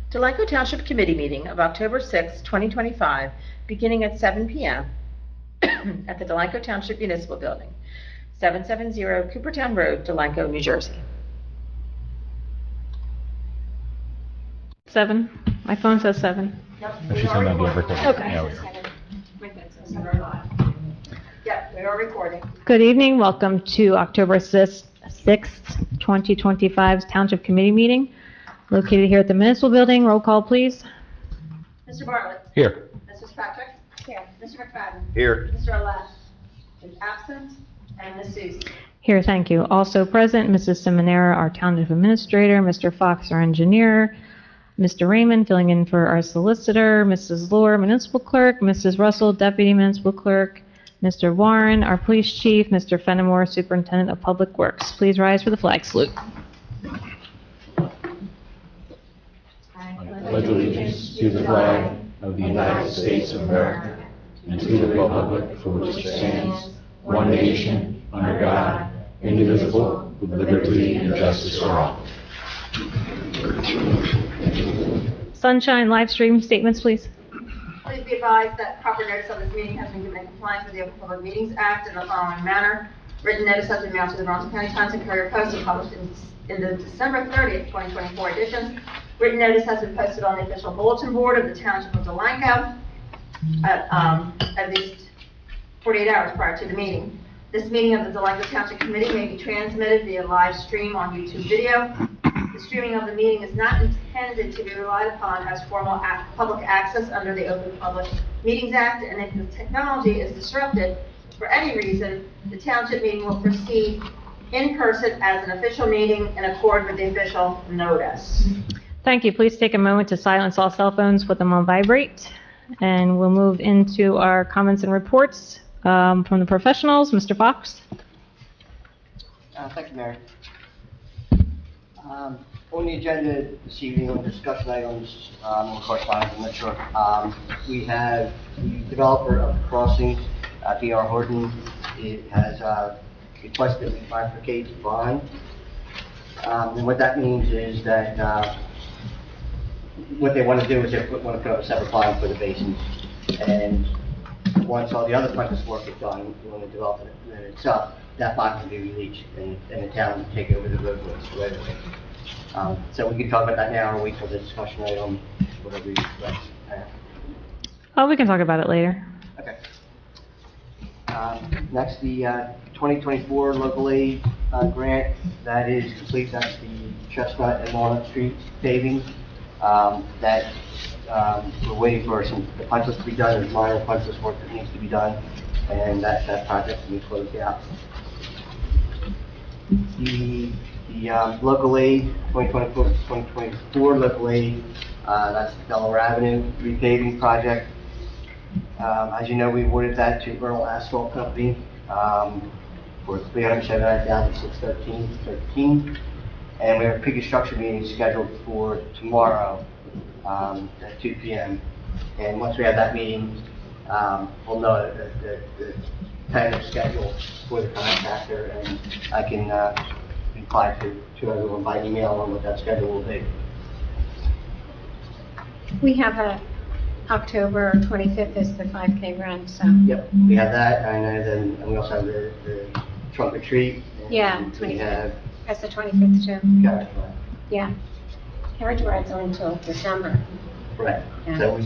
Delanco Township Committee meeting of October 6, 2025, beginning at 7 p.m. at the Delanco Township Municipal Building, 770 Coopertown Road, Delanco, New Jersey. 7. My phone says 7. Yep. She said not being recorded. Okay. Yeah, we are. Yep, we are recording. Good evening. Welcome to October 6th, 2025's Township Committee meeting located here at the Municipal Building. Roll call, please. Mr. Bartlett. Here. Mrs. Patrick. Here. Mr. McFadden. Here. Mr. Alash is absent. And Ms. Susie. Here, thank you. Also present, Mrs. Seminara, our Township Administrator, Mr. Fox, our Engineer, Mr. Raymond, filling in for our Solicitor, Mrs. Lohr, Municipal Clerk, Mrs. Russell, Deputy Municipal Clerk, Mr. Warren, our Police Chief, Mr. Fenimore, Superintendent of Public Works. Please rise for the flag salute. I pledge allegiance to the flag of the United States of America and to the republic for which it stands, one nation, under God, indivisible, with liberty and justice for all. Sunshine live stream statements, please. Please be advised that proper notice of this meeting has been given in compliance with the Open Public Meetings Act in the following manner. Written notice has been mailed to the Bronx County Times and Courier Post and published in the December 30th, 2024 edition. Written notice has been posted on the official bulletin board of the Township of Delanco at least 48 hours prior to the meeting. This meeting of the Delanco Township Committee may be transmitted via live stream on YouTube video. The streaming of the meeting is not intended to be relied upon as formal public access under the Open Public Meetings Act, and if the technology is disrupted for any reason, the township meeting will proceed in person as an official meeting in accord with the official notice. Thank you. Please take a moment to silence all cell phones, put them on vibrate, and we'll move into our comments and reports from the professionals. Mr. Fox. Thank you, Mary. On the agenda this evening on discussion items on correspondence, I'm not sure. We have the developer of the crossings, D.R. Horton. It has requested we bifurcate the bond. And what that means is that what they want to do is they want to put up a separate bond for the basins. And once all the other frontage work is done, we want to develop it itself, that bond can be released and the town can take over the roadways right away. So we can talk about that now or wait for the discussion item, whatever you like. Oh, we can talk about it later. Okay. Next, the 2024 local aid grant, that is complete. That's the Chestnut and Walnut Street paving. That we're waiting for the punch list to be done. There's minor punch list work that needs to be done, and that project will be closed out. The local aid, 2024 local aid, that's the Delaware Avenue repaving project. As you know, we awarded that to Earl Asphalt Company for $379,613, and we have a pre-construction meeting scheduled for tomorrow at 2 p.m. And once we have that meeting, we'll know the tentative schedule for the contractor, and I can reply to everyone by email on what that schedule will be. We have October 25th is the 5K run, so. Yep, we have that, and we also have the trunk or treat. Yeah, We 25th. have That's the 25th too. carriage ride. Yeah. Carriage ride's only until December. Right. Yeah. So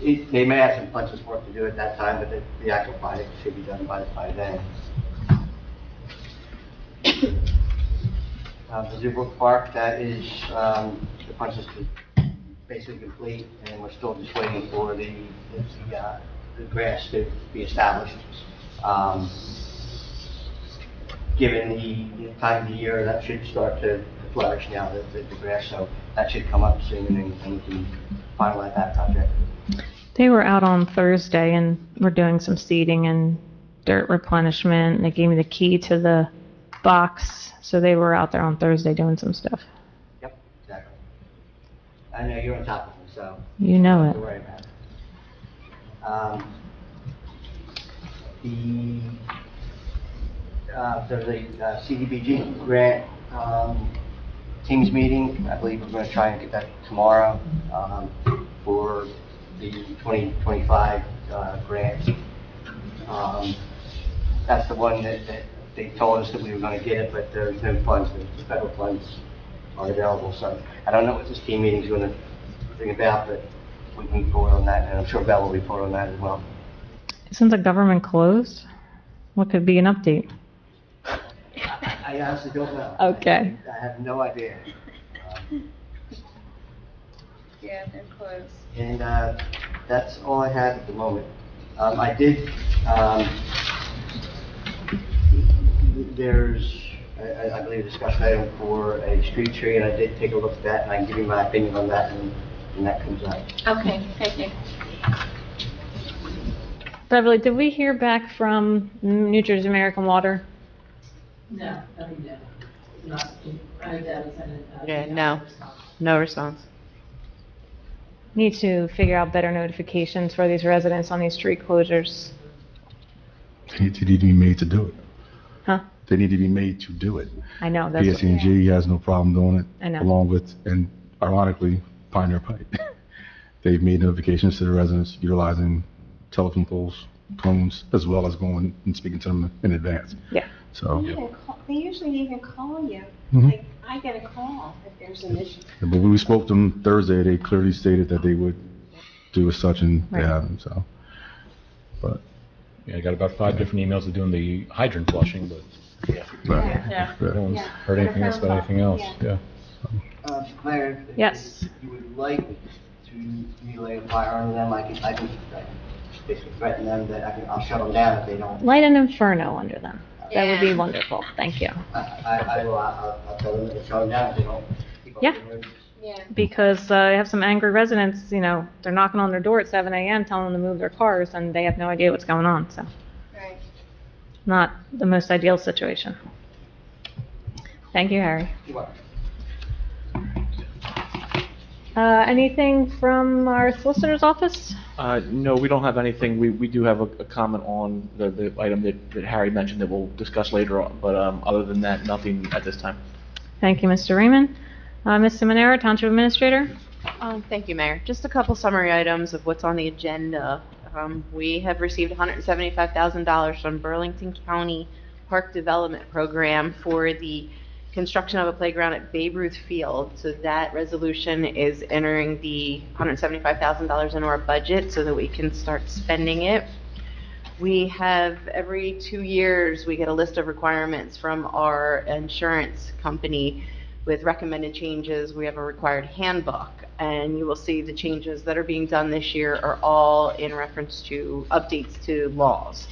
they may have some punch list work to do at that time, but the actual project should be done by then. The Zubrook Park, that is, the punch list is basically complete, and we're still just waiting for the grass to be established. Given the time of the year, that should start to flourish now, the grass, so that should come up soon, and we can finalize that project. They were out on Thursday and we're doing some seeding and dirt replenishment. They gave me the key to the box, so they were out there on Thursday doing some stuff. Yep, exactly. I know you're on top of them, so. You know Don't it. worry about it. There's a CDBG grant Teams meeting. I believe we're going to try and get that tomorrow for the 2025 grant. That's the one that they told us that we were going to get it, but there's no funds. The federal funds aren't available. So I don't know what this team meeting is going to bring about, but we can report on that, and I'm sure Bell will report on that as well. Isn't the government closed? What could be an update? I honestly don't know. Okay. I have no idea. Yeah, they're closed. And that's all I have at the moment. I did, there's, I believe, a discussion item for a street tree, and I did take a look at that, and I can give you my opinion on that when that comes up. Okay, thank you. Beverly, did we hear back from New Jersey American Water? No, nothing yet. Not, I know Deb sent it. Yeah, no response. Need to figure out better notifications for these residents on these street closures. They need to be made to do it. Huh? They need to be made to do it. I know, that's what, PSE&G has no problem doing it. I know. Along with, and ironically, Pioneer Pipe. They've made notifications to the residents utilizing telephone poles, cones, as well as going and speaking to them in advance. Yeah. So, They usually even call you. Mhm. Like, I get a call if there's an issue. but when we spoke to them Thursday, they clearly stated that they would do as such, and they Right. haven't, so. But, Yeah, I got about 5 different emails of doing the hydrant flushing, but Yeah. no one's Yeah. heard anything else about anything else, Yeah. yeah. Claire, Yes. if you would like to relay a fire on them, I can basically threaten them that I'll shut them down if they don't. Light an inferno under them. That would be Yeah. wonderful. Thank you. I will, I'll tell them to shut them down if they don't. keep up Yeah. their roads. Yeah. Because I have some angry residents, you know, they're knocking on their door at 7 a.m. telling them to move their cars, and they have no idea what's going on, so Right. not the most ideal situation. Thank you, Harry. You're welcome. Anything from our solicitor's office? No, we don't have anything. We do have a comment on the item that Harry mentioned that we'll discuss later on, but other than that, nothing at this time. Thank you, Mr. Raymond. Ms. Simonera, Township Administrator? Thank you, Mayor. Just a couple summary items of what's on the agenda. We have received $175,000 from Burlington County Park Development Program for the construction of a playground at Babe Ruth Field. So that resolution is entering the $175,000 into our budget so that we can start spending it. We have, every 2 years, we get a list of requirements from our insurance company with recommended changes. We have a required handbook, and you will see the changes that are being done this year are all in reference to updates to laws.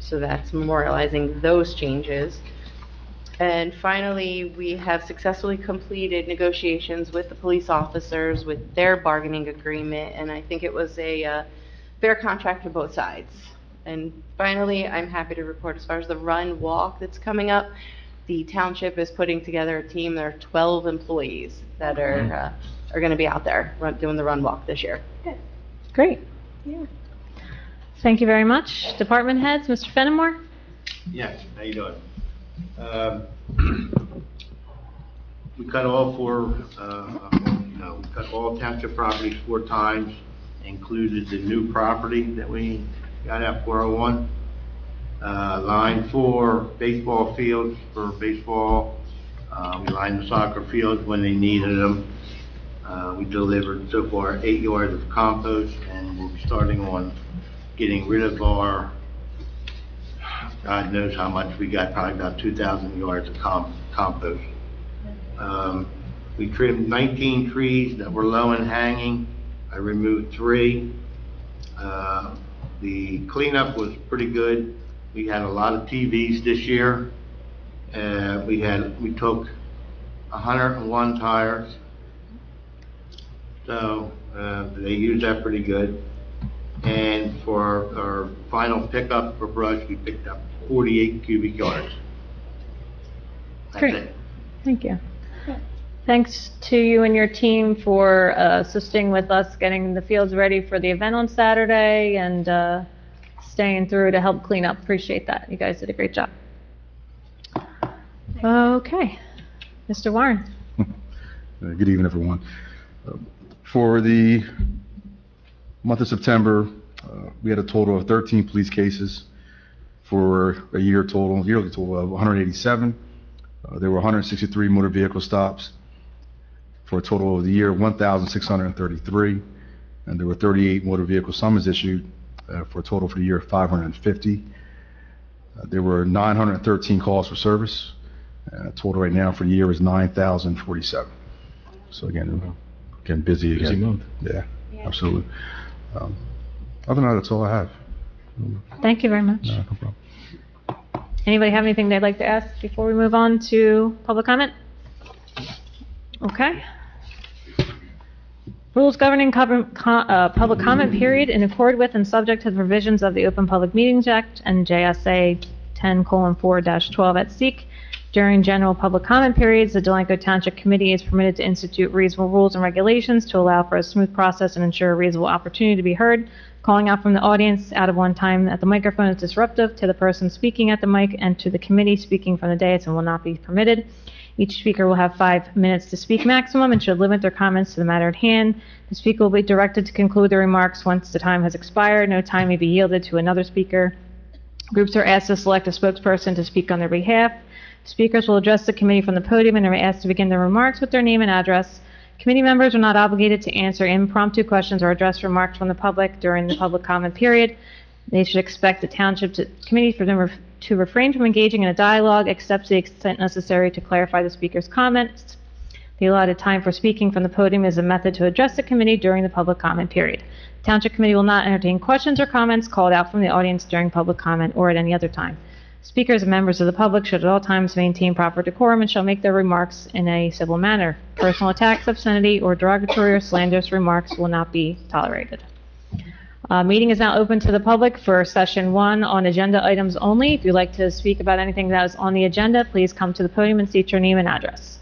So that's memorializing those changes. And finally, we have successfully completed negotiations with the police officers with their bargaining agreement, and I think it was a fair contract for both sides. And finally, I'm happy to report as far as the run walk that's coming up, the township is putting together a team. There are 12 employees that are going to be out there doing the run walk this year. Great. Yeah. Thank you very much. Department heads, Mr. Fenimore? Yes, how you doing? We cut all we cut all township properties 4 times, included the new property that we got at 401. Line 4 baseball fields for baseball. We lined the soccer fields when they needed them. We delivered so far 8 yards of compost, and we'll be starting on getting rid of our, God knows how much we got, probably about 2,000 yards of compost. We trimmed 19 trees that were low and hanging. I removed 3. The cleanup was pretty good. We had a lot of TVs this year. We took 101 tires. So they used that pretty good. And for our final pickup for brush, we picked up 48 cubic yards. That's Great. it. Thank you. Thanks to you and your team for assisting with us getting the fields ready for the event on Saturday and staying through to help clean up. Appreciate that. You guys did a great job. Okay. Mr. Warren? Good evening, everyone. For the month of September, we had a total of 13 police cases for a yearly total of 187. There were 163 motor vehicle stops for a total of the year 1,633, and there were 38 motor vehicle summons issued for a total for the year of 550. There were 913 calls for service, and total right now for the year is 9,047. So again, busy again. Busy month. Yeah, absolutely. Other than that, that's all I have. Thank you very much. No problem. Anybody have anything they'd like to ask before we move on to public comment? Okay. Rules governing public comment period in accord with and subject to the provisions of the Open Public Meetings Act and JSA 10:4-12 at SEEK. During general public comment periods, the Delanco Township Committee is permitted to institute reasonable rules and regulations to allow for a smooth process and ensure a reasonable opportunity to be heard. Calling out from the audience out of one time at the microphone is disruptive to the person speaking at the mic and to the committee speaking from the dais and will not be permitted. Each speaker will have 5 minutes to speak maximum and should limit their comments to the matter at hand. The speaker will be directed to conclude their remarks once the time has expired. No time may be yielded to another speaker. Groups are asked to select a spokesperson to speak on their behalf. Speakers will address the committee from the podium and are asked to begin their remarks with their name and address. Committee members are not obligated to answer impromptu questions or address remarks from the public during the public comment period. They should expect the township committee for them to refrain from engaging in a dialogue except to the extent necessary to clarify the speaker's comments. The allotted time for speaking from the podium is a method to address the committee during the public comment period. The township committee will not entertain questions or comments called out from the audience during public comment or at any other time. Speakers and members of the public should at all times maintain proper decorum and shall make their remarks in a civil manner. Personal attacks, obscenity, or derogatory or slanderous remarks will not be tolerated. Meeting is now open to the public for session 1 on agenda items only. If you'd like to speak about anything that is on the agenda, please come to the podium and state your name and address.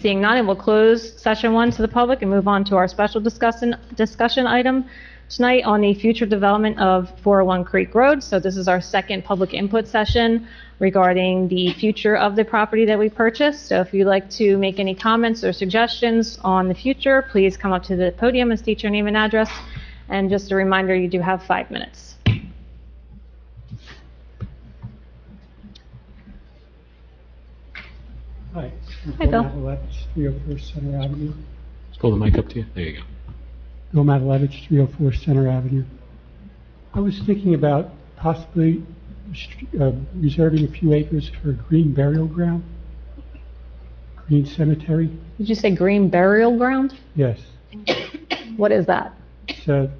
Seeing none, it will close session 1 to the public and move on to our special discussion item tonight on the future development of 401 Creek Road. So this is our second public input session regarding the future of the property that we purchased. So if you'd like to make any comments or suggestions on the future, please come up to the podium and state your name and address. And just a reminder, you do have 5 minutes. Hi. Hi, Bill. Matt Malevich, 304 Center Avenue. Let's pull the mic up to you. There you go. Bill Malevich, 304 Center Avenue. I was thinking about possibly reserving a few acres for a green burial ground, green cemetery. Did you say green burial ground? Yes. What is that? It's a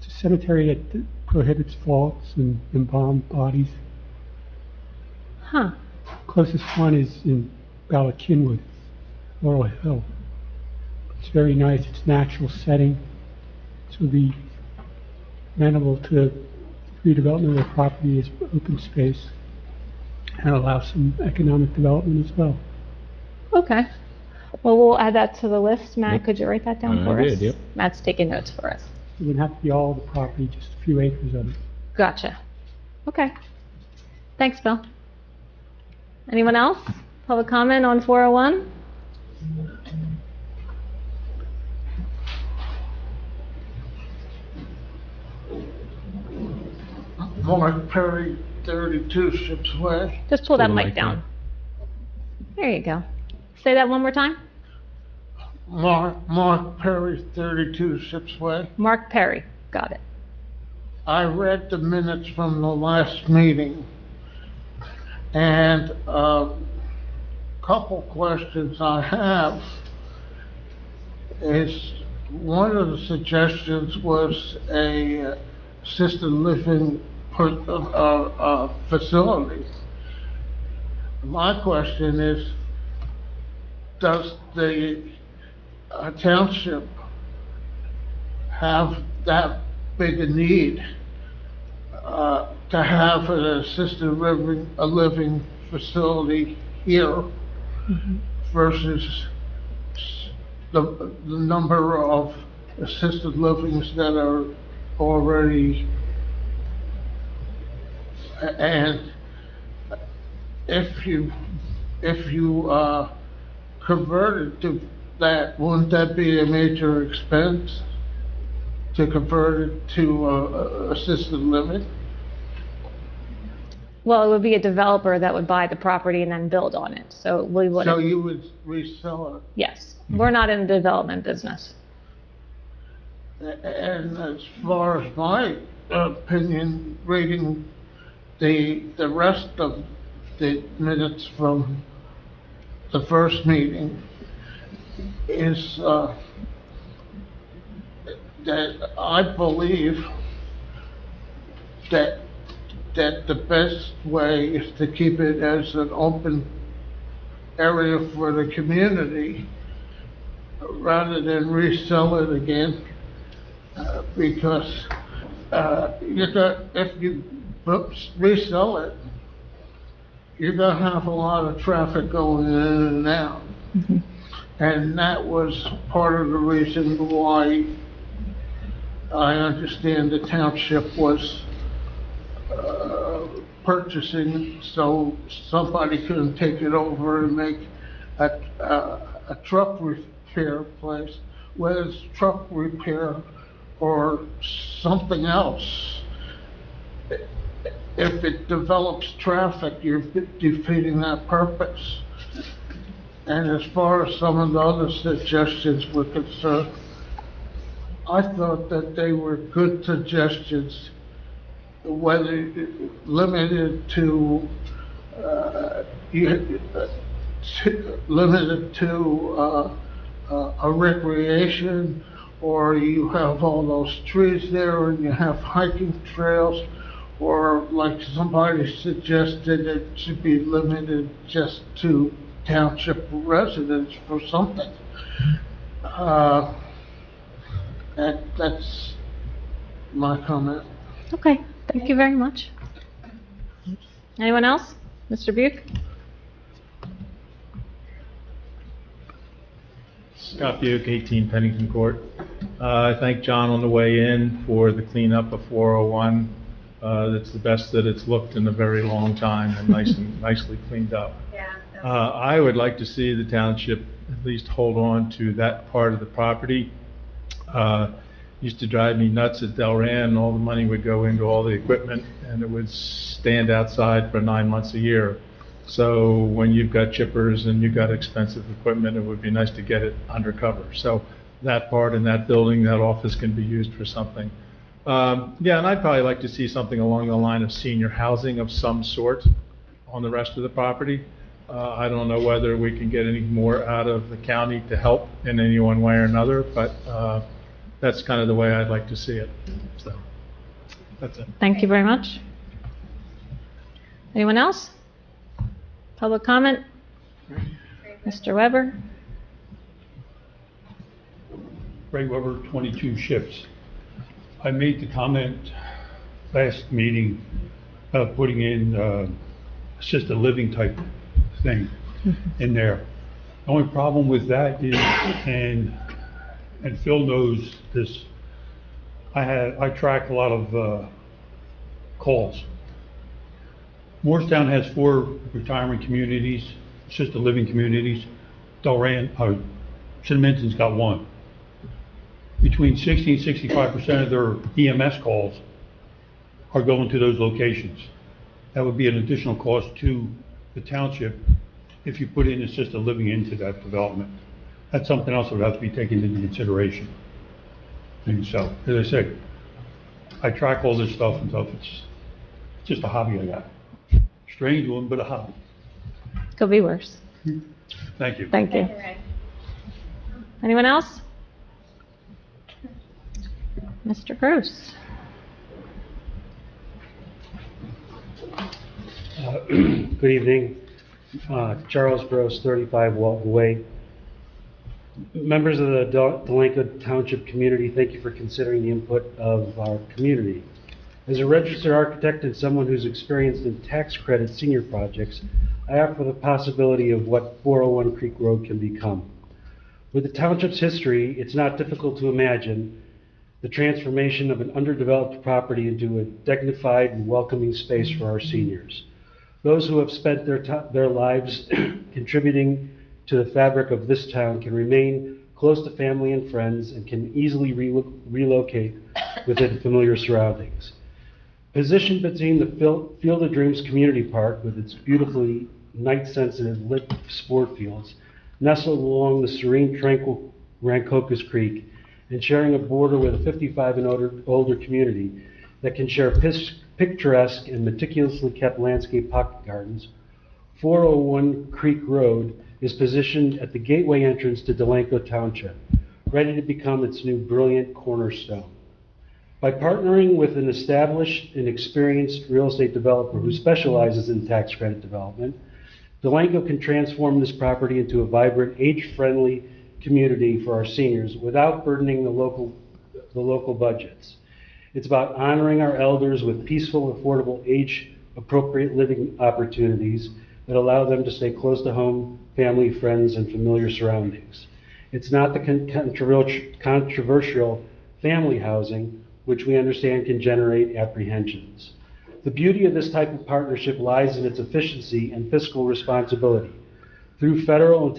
cemetery that prohibits vaults and embalmed bodies. Huh. Closest one is in Ballackinwood, Laurel Hill. It's very nice. It's natural setting. So the amenable to redevelopment of the property is open space and allow some economic development as well. Okay. Well, we'll add that to the list. Matt, Yep. could you write that down for I us? did, yep. Matt's taking notes for us. It wouldn't have to be all the property, just a few acres of it. Gotcha. Okay. Thanks, Bill. Anyone else? Public comment on 401? Mark Perry, 32 Ships Way. Just pull that mic down. There you go. Say that one more time. Mark Perry, 32 Ships Way. Mark Perry. Got it. I read the minutes from the last meeting, and a couple questions I have is, one of the suggestions was a assisted living facility. My question is, does the township have that big a need to have an assisted living facility here versus the number of assisted livings that are already, and if you if you, converted to that, wouldn't that be a major expense to convert it to, assisted living? Well, it would be a developer that would buy the property and then build on it, so we So wouldn't, you would resell it? yes. We're not in the development business. And as far as my opinion, reading the rest of the minutes from the first meeting is, that I believe that the best way is to keep it as an open area for the community rather than resell it again. Because if you resell it, you're gonna have a lot of traffic going in and out. And that was part of the reason why I understand the township was purchasing, so somebody couldn't take it over and make a truck repair place, whether it's truck repair or something else. If it develops traffic, you're defeating that purpose. And as far as some of the other suggestions were concerned, I thought that they were good suggestions, whether limited to a recreation, or you have all those trees there and you have hiking trails, or like somebody suggested, it should be limited just to township residents for something. That's my comment. Okay, thank you very much. Anyone else? Mr. Buick? Scott Buick, 18 Pennington Court. I thank John on the way in for the cleanup of 401. That's the best that it's looked in a very long time, and nicely cleaned up. Yeah. I would like to see the township at least hold on to that part of the property. Used to drive me nuts at Delran. All the money would go into all the equipment, and it would stand outside for 9 months a year. So when you've got chippers and you've got expensive equipment, it would be nice to get it undercover. So that part in that building, that office can be used for something. Yeah, and I'd probably like to see something along the line of senior housing of some sort on the rest of the property. I don't know whether we can get any more out of the county to help in any one way or another, but that's kind of the way I'd like to see it. So that's it. Thank you very much. Anyone else? Public comment? Mr. Weber? Ray Weber, 22 Ships. I made the comment last meeting about putting in assisted living type thing in there. The only problem with that is, and Phil knows this, I track a lot of calls. Morristown has 4 retirement communities, assisted living communities. Cinnaminton's got 1. Between 60 and 65% of their EMS calls are going to those locations. That would be an additional cost to the township if you put in assisted living into that development. That's something else that would have to be taken into consideration. And so, as I said, I track all this stuff and stuff. It's just a hobby I got. Strange one, but a hobby. Could be worse. Thank you. Thank you. Anyone else? Mr. Gross. Good evening. Charles Gross, 35 Walton Way. Members of the Delanco Township Committee, thank you for considering the input of our community. As a registered architect and someone who's experienced in tax credit senior projects, I offer the possibility of what 401 Creek Road can become. With the township's history, it's not difficult to imagine the transformation of an underdeveloped property into a dignified and welcoming space for our seniors. Those who have spent their lives contributing to the fabric of this town can remain close to family and friends and can easily relocate within familiar surroundings. Positioned between the Field of Dreams Community Park with its beautifully night-sensitive lit sport fields, nestled along the serene, tranquil Rancocas Creek, and sharing a border with a 55 and older community that can share picturesque and meticulously kept landscape pocket gardens, 401 Creek Road is positioned at the gateway entrance to Delanco Township, ready to become its new brilliant cornerstone. By partnering with an established and experienced real estate developer who specializes in tax credit development, Delanco can transform this property into a vibrant, age-friendly community for our seniors without burdening the local budgets. It's about honoring our elders with peaceful, affordable, age-appropriate living opportunities that allow them to stay close to home, family, friends, and familiar surroundings. It's not the controversial family housing, which we understand can generate apprehensions. The beauty of this type of partnership lies in its efficiency and fiscal responsibility. Through federal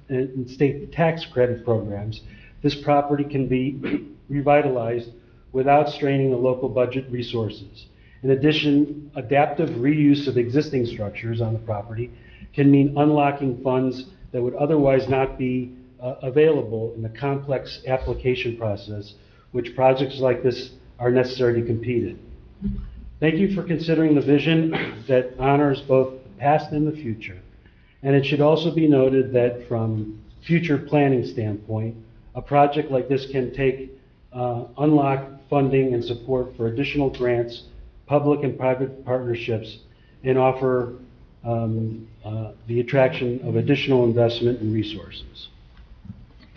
and state tax credit programs, this property can be revitalized without straining the local budget resources. In addition, adaptive reuse of existing structures on the property can mean unlocking funds that would otherwise not be available in the complex application process, which projects like this are necessary to compete in. Thank you for considering the vision that honors both the past and the future. And it should also be noted that from future planning standpoint, a project like this can unlock funding and support for additional grants, public and private partnerships, and offer the attraction of additional investment and resources.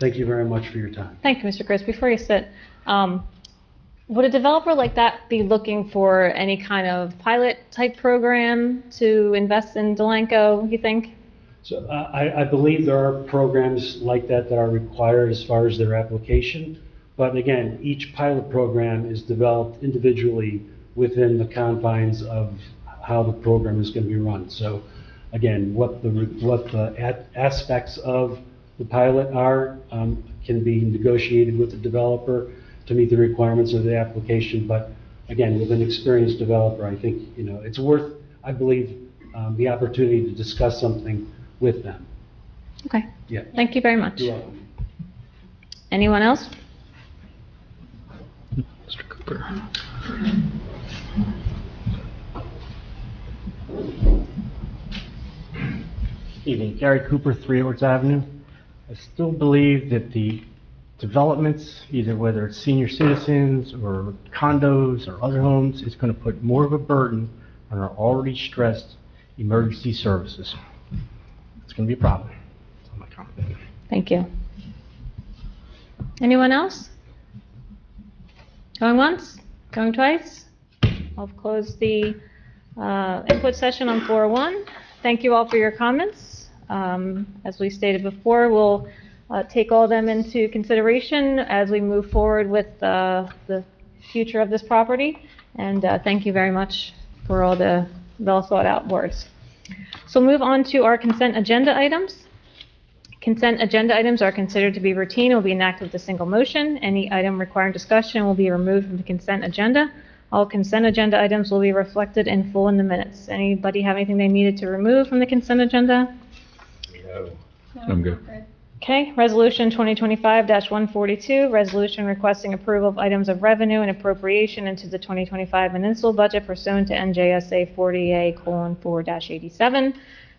Thank you very much for your time. Thank you, Mr. Chris. Before you sit, would a developer like that be looking for any kind of pilot type program to invest in Delanco, you think? So I believe there are programs like that are required as far as their application. But again, each pilot program is developed individually within the confines of how the program is going to be run. So again, what the aspects of the pilot are can be negotiated with the developer to meet the requirements of the application. But again, with an experienced developer, I think it's worth, I believe, the opportunity to discuss something with them. Okay. Yeah. Thank you very much. You're welcome. Anyone else? Mr. Cooper. Evening, Gary Cooper, 3 Edwards Avenue. I still believe that the developments, either whether it's senior citizens or condos or other homes, is going to put more of a burden on our already stressed emergency services. It's going to be a problem. That's all my comment. Thank you. Anyone else? Going once? Going twice? I'll close the input session on 401. Thank you all for your comments. As we stated before, we'll take all of them into consideration as we move forward with the future of this property. And thank you very much for all the well thought out words. So we'll move on to our consent agenda items. Consent agenda items are considered to be routine and will be enacted with a single motion. Any item requiring discussion will be removed from the consent agenda. All consent agenda items will be reflected in full in the minutes. Anybody have anything they needed to remove from the consent agenda? No. I'm good. Okay, Resolution 2025-142, resolution requesting approval of items of revenue and appropriation into the 2025 municipal budget pursuant to NJSA 40A:4-87.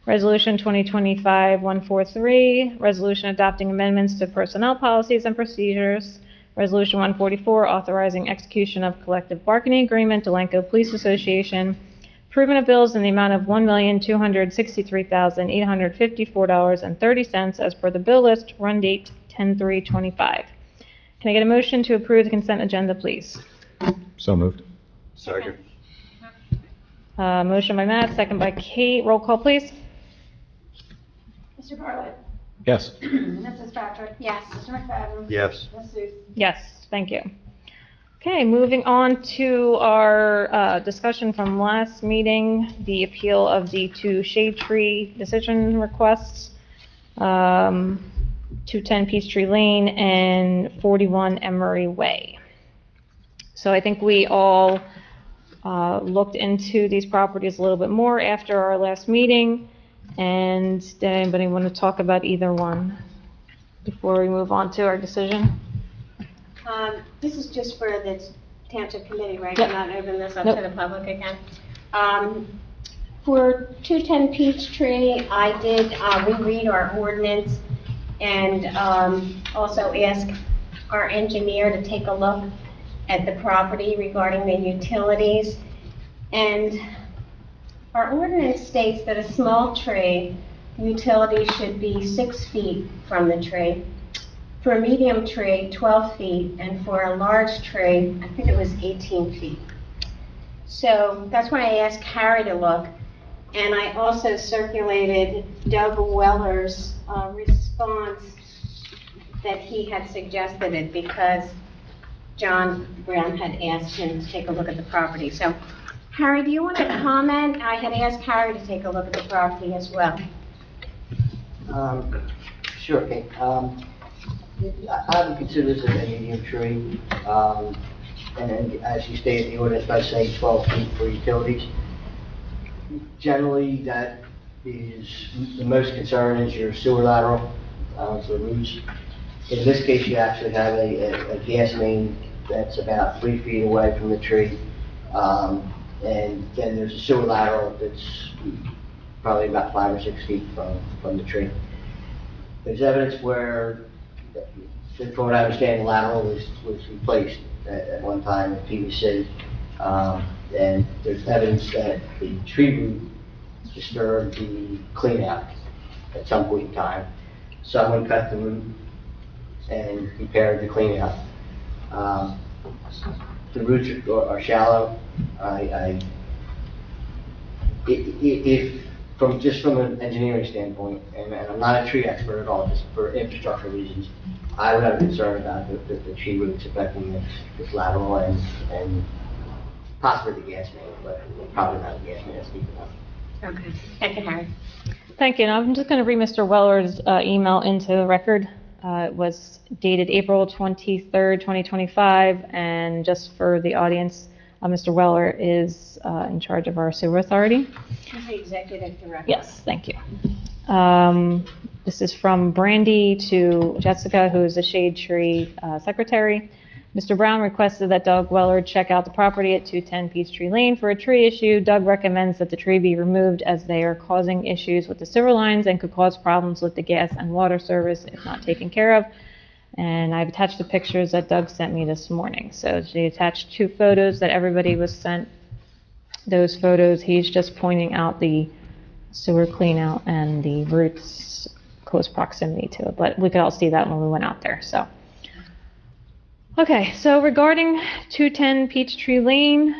Resolution 2025-143, resolution adopting amendments to personnel policies and procedures. Resolution 144, authorizing execution of collective bargaining agreement, Delanco Police Association. Approval of bills in the amount of $1,263,854.30 as per the bill list, run date 10/3/25. Can I get a motion to approve the consent agenda, please? So moved. Second. Motion by Matt, second by Kate. Roll call, please. Mr. Bartlett? Yes. Mrs. Patrick? Yes. Mr. McFadden? Yes. Ms. Susan? Yes, thank you. Okay, moving on to our discussion from last meeting, the appeal of the two shade tree decision requests, 210 Peachtree Lane and 41 Emery Way. So I think we all looked into these properties a little bit more after our last meeting. And did anybody want to talk about either one before we move on to our decision? This is just for the Township Committee, right? Yep. We're not opening this up Nope. to the public again. For 210 Peachtree, I did reread our ordinance and also ask our engineer to take a look at the property regarding the utilities. And our ordinance states that a small tree, utility should be 6 feet from the tree. For a medium tree, 12 feet, and for a large tree, I think it was 18 feet. So that's why I asked Harry to look, and I also circulated Doug Weller's response that he had suggested it because John Brown had asked him to take a look at the property. So, Harry, do you want to comment? I had asked Harry to take a look at the property as well. Sure, Kate. I would consider this a medium tree, and as you stated, the ordinance does say 12 feet for utilities. Generally, that is, the most concern is your sewer lateral, the roots. In this case, you actually have a gas main that's about 3 feet away from the tree, and then there's a sewer lateral that's probably about 5 or 6 feet from the tree. There's evidence where, from what I understand, the lateral was replaced at one time at PVC. And there's evidence that the tree root disturbed the clean out at some point in time. Someone cut the root and repaired the clean out. The roots are shallow. If from an engineering standpoint, and I'm not a tree expert at all, just for infrastructure reasons, I would have a concern about the tree roots affecting this lateral and possibly the gas main, but probably not the gas main, that's deep enough. Okay. Thank you, Harry. Thank you. And I'm just going to read Mr. Weller's email into the record. It was dated April 23rd, 2025, and just for the audience, Mr. Weller is in charge of our sewer authority. He's the executive director. Yes, thank you. This is from Brandy to Jessica, who is the Shade Tree secretary. Mr. Brown requested that Doug Weller check out the property at 210 Peachtree Lane for a tree issue. Doug recommends that the tree be removed as they are causing issues with the sewer lines and could cause problems with the gas and water service if not taken care of. And I've attached the pictures that Doug sent me this morning. So she attached 2 photos that everybody was sent. Those photos, he's just pointing out the sewer clean out and the roots close proximity to it. But we could all see that when we went out there. So, okay, so regarding 210 Peachtree Lane,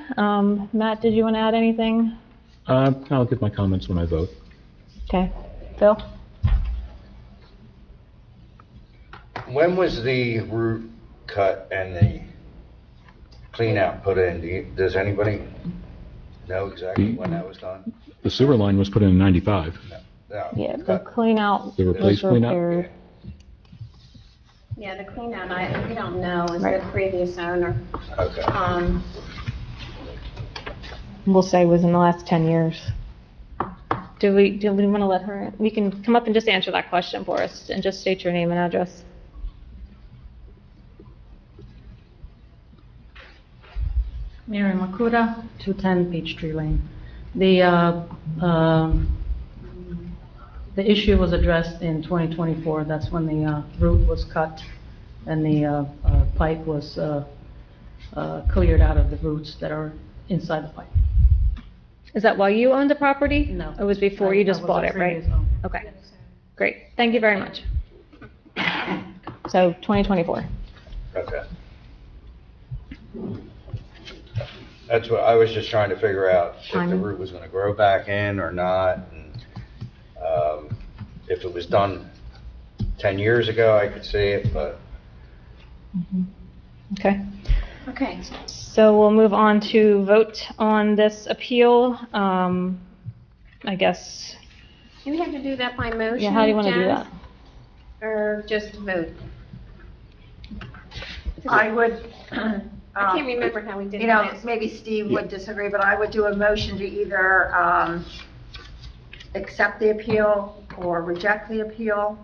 Matt, did you want to add anything? I'll give my comments when I vote. Okay, Phil? When was the root cut and the clean out put in? Does anybody know exactly when that was done? The sewer line was put in 95. No. Yeah, the clean out The replace was clean out? repaired. Yeah, the clean out, we don't know, is the previous owner. Okay. We'll say was in the last 10 years. Do we want to let her, we can come up and just answer that question for us and just state your name and address. Mary Makuda, 210 Peachtree Lane. The issue was addressed in 2024. That's when the root was cut and the pipe was cleared out of the roots that are inside the pipe. Is that while you owned the property? No. It was before you just bought it, right? Okay, great. Thank you very much. So 2024. Okay. That's what, I was just trying to figure out if the root was gonna grow back in or not. And if it was done 10 years ago, I could see it, but. Okay. Okay. So we'll move on to vote on this appeal. I guess, Do we have to do that by motion? yeah, how do you want to do Janice? that? Or just vote? I would, I can't remember how we did you know, last. maybe Steve would disagree, but I would do a motion to either accept the appeal or reject the appeal.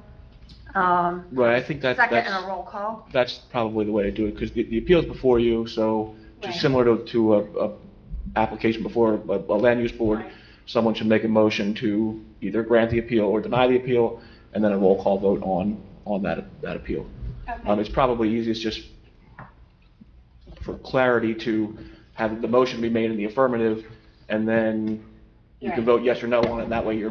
Right, I think Second and a roll call. that's probably the way to do it, because the appeal's before you, so just Right. similar to a application before a land use board, Right. someone should make a motion to either grant the appeal or deny the appeal, and then a roll call vote on that appeal. Okay. It's probably easiest just for clarity to have the motion be made in the affirmative, and then you can Right. vote yes or no on it, and that way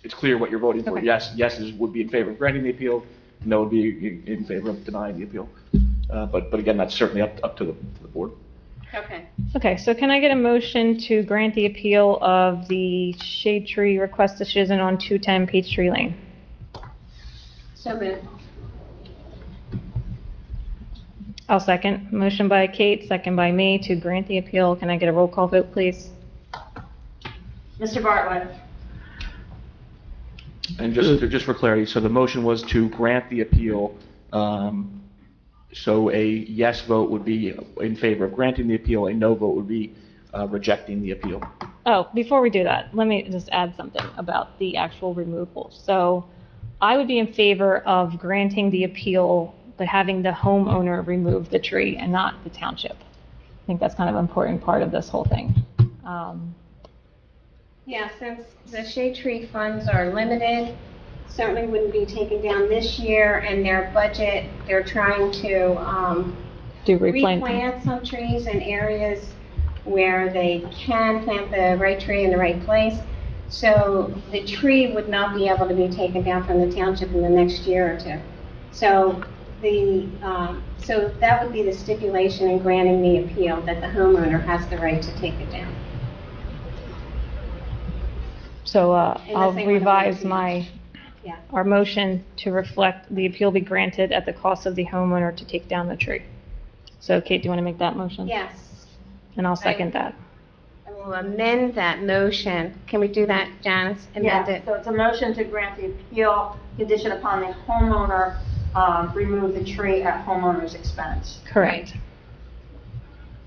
it's clear what you're voting for. Okay. Yes would be in favor of granting the appeal, no would be in favor of denying the appeal. But again, that's certainly up to the board. Okay. Okay, so can I get a motion to grant the appeal of the shade tree request decision on 210 Peachtree Lane? So moved. I'll second. Motion by Kate, second by me to grant the appeal. Can I get a roll call vote, please? Mr. Bartlett? And just for clarity, so the motion was to grant the appeal, so a yes vote would be in favor of granting the appeal, a no vote would be rejecting the appeal. Oh, before we do that, let me just add something about the actual removal. So I would be in favor of granting the appeal, but having the homeowner remove the tree and not the township. I think that's kind of an important part of this whole thing. Yeah, since the shade tree funds are limited, certainly wouldn't be taken down this year, and their budget, they're trying to Do replanting. replant some trees in areas where they can plant the right tree in the right place. So the tree would not be able to be taken down from the township in the next year or two. So so that would be the stipulation in granting the appeal, that the homeowner has the right to take it down. So I'll they want to revise wait Yeah. our motion to reflect the appeal be granted at the cost of the homeowner to take down the tree. So Kate, do you want to make that motion? Yes. And I'll second that. I will amend that motion. Can we do that, Janice? Amend Yeah, it. so it's a motion to grant the appeal conditioned upon the homeowner remove the tree at homeowner's expense. Correct.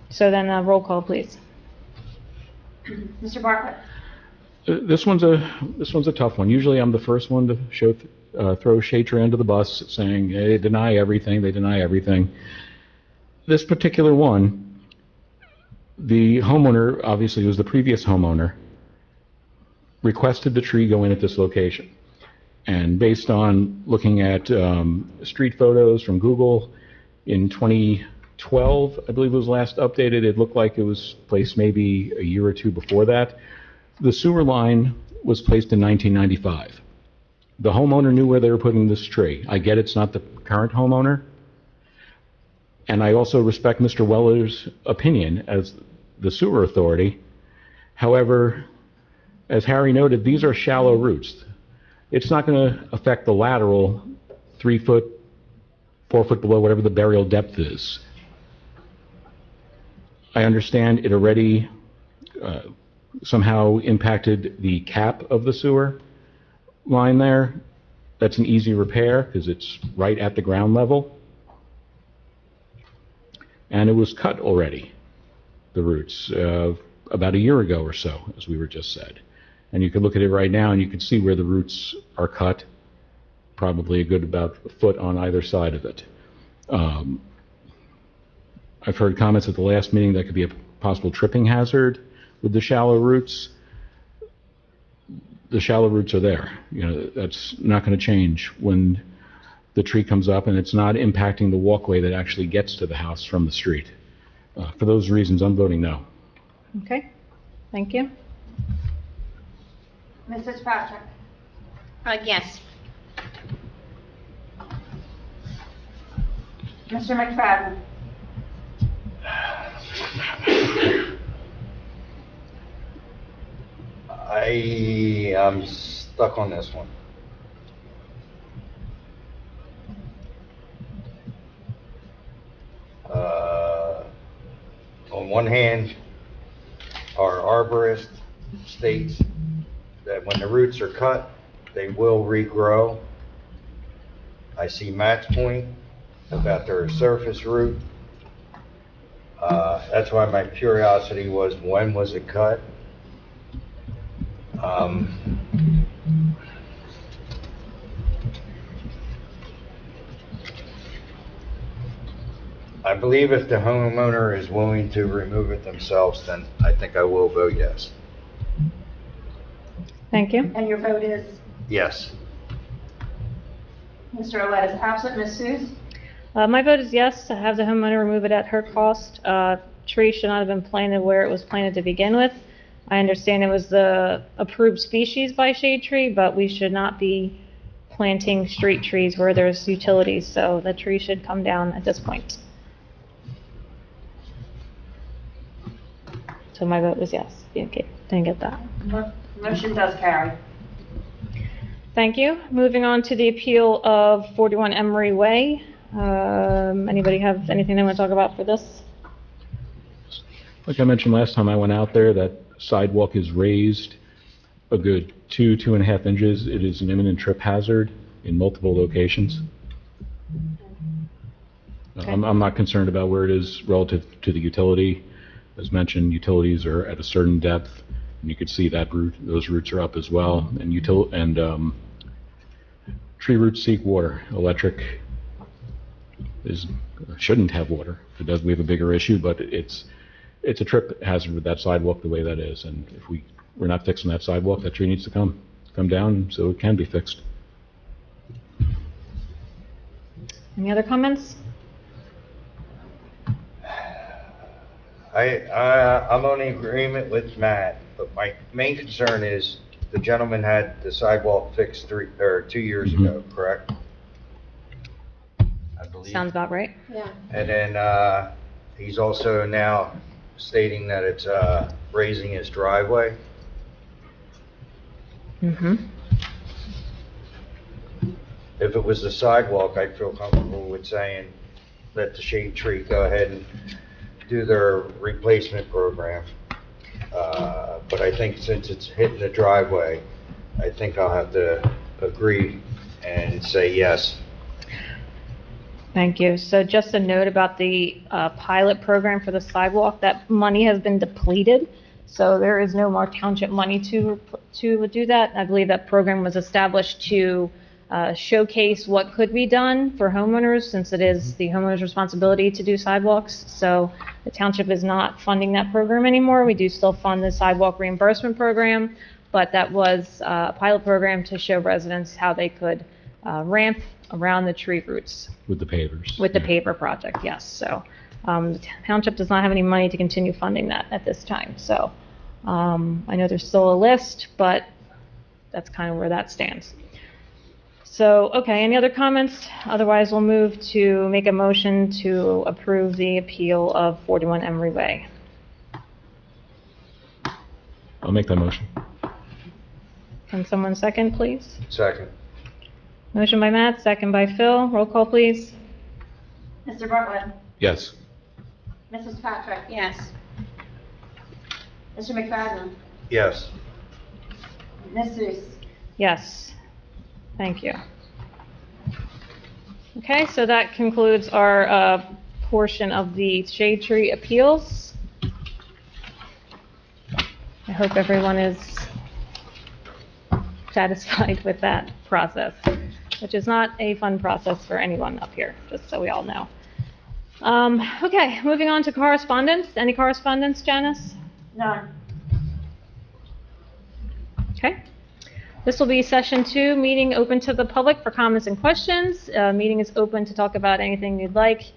So then roll call, please. Mr. Bartlett? This one's a tough one. Usually I'm the first one to throw shade tree under the bus, saying, hey, they deny everything. This particular one, the homeowner, obviously it was the previous homeowner, requested the tree go in at this location. And based on looking at street photos from Google in 2012, I believe it was last updated, it looked like it was placed maybe a year or two before that. The sewer line was placed in 1995. The homeowner knew where they were putting this tree. I get it's not the current homeowner. And I also respect Mr. Weller's opinion as the sewer authority. However, as Harry noted, these are shallow roots. It's not going to affect the lateral 3 foot, 4 foot below whatever the burial depth is. I understand it already somehow impacted the cap of the sewer line there. That's an easy repair because it's right at the ground level. And it was cut already, the roots, about a year ago or so, as we were just said. And you can look at it right now and you can see where the roots are cut, probably a good about a foot on either side of it. I've heard comments at the last meeting that could be a possible tripping hazard with the shallow roots. The shallow roots are there. You know, that's not going to change when the tree comes up, and it's not impacting the walkway that actually gets to the house from the street. For those reasons, I'm voting no. Okay, thank you. Mrs. Patrick? Yes. Mr. McFadden? I am stuck on this one. on one hand, our arborist states that when the roots are cut, they will regrow. I see Matt's point about their surface root. That's why my curiosity was, when was it cut? I believe if the homeowner is willing to remove it themselves, then I think I will vote yes. Thank you. And your vote is? Yes. Mr. Olet is absent. Ms. Sues? My vote is yes, to have the homeowner remove it at her cost. Tree should not have been planted where it was planted to begin with. I understand it was the approved species by Shade Tree, but we should not be planting street trees where there's utilities, so the tree should come down at this point. So my vote was yes. Didn't get that. Motion does carry. Thank you. Moving on to the appeal of 41 Emery Way. Anybody have anything they want to talk about for this? Like I mentioned last time I went out there, that sidewalk is raised a good 2.5 inches. It is an imminent trip hazard in multiple locations. Okay. I'm not concerned about where it is relative to the utility. As mentioned, utilities are at a certain depth, and you can see that those roots are up as well. And tree roots seek water. Electric shouldn't have water. If it does, we have a bigger issue, but it's a trip hazard with that sidewalk the way that is. And if we're not fixing that sidewalk, that tree needs to come down so it can be fixed. Any other comments? I'm on agreement with Matt, but my main concern is the gentleman had the sidewalk fixed 2 years ago, correct? I believe. Sounds about right. Yeah. And then he's also now stating that it's raising his driveway. Mm-hmm. If it was the sidewalk, I'd feel comfortable with saying, let the shade tree go ahead and do their replacement program. But I think since it's hitting the driveway, I think I'll have to agree and say yes. Thank you. So just a note about the pilot program for the sidewalk, that money has been depleted. So there is no more township money to do that. I believe that program was established to showcase what could be done for homeowners, since it is the homeowner's responsibility to do sidewalks. So the township is not funding that program anymore. We do still fund the sidewalk reimbursement program, but that was a pilot program to show residents how they could ramp around the tree roots. With the pavers. With the paver project, yes. So the township does not have any money to continue funding that at this time. So I know there's still a list, but that's kind of where that stands. So, okay, any other comments? Otherwise, we'll move to make a motion to approve the appeal of 41 Emery Way. I'll make that motion. Can someone second, please? Second. Motion by Matt, second by Phil. Roll call, please. Mr. Bartlett? Yes. Mrs. Patrick? Yes. Mr. McFadden? Yes. Ms. Sues? Yes. Thank you. Okay, so that concludes our portion of the shade tree appeals. I hope everyone is satisfied with that process, which is not a fun process for anyone up here, just so we all know. Okay, moving on to correspondence. Any correspondence, Janice? None. Okay. This will be session 2, meeting open to the public for comments and questions. Meeting is open to talk about anything you'd like.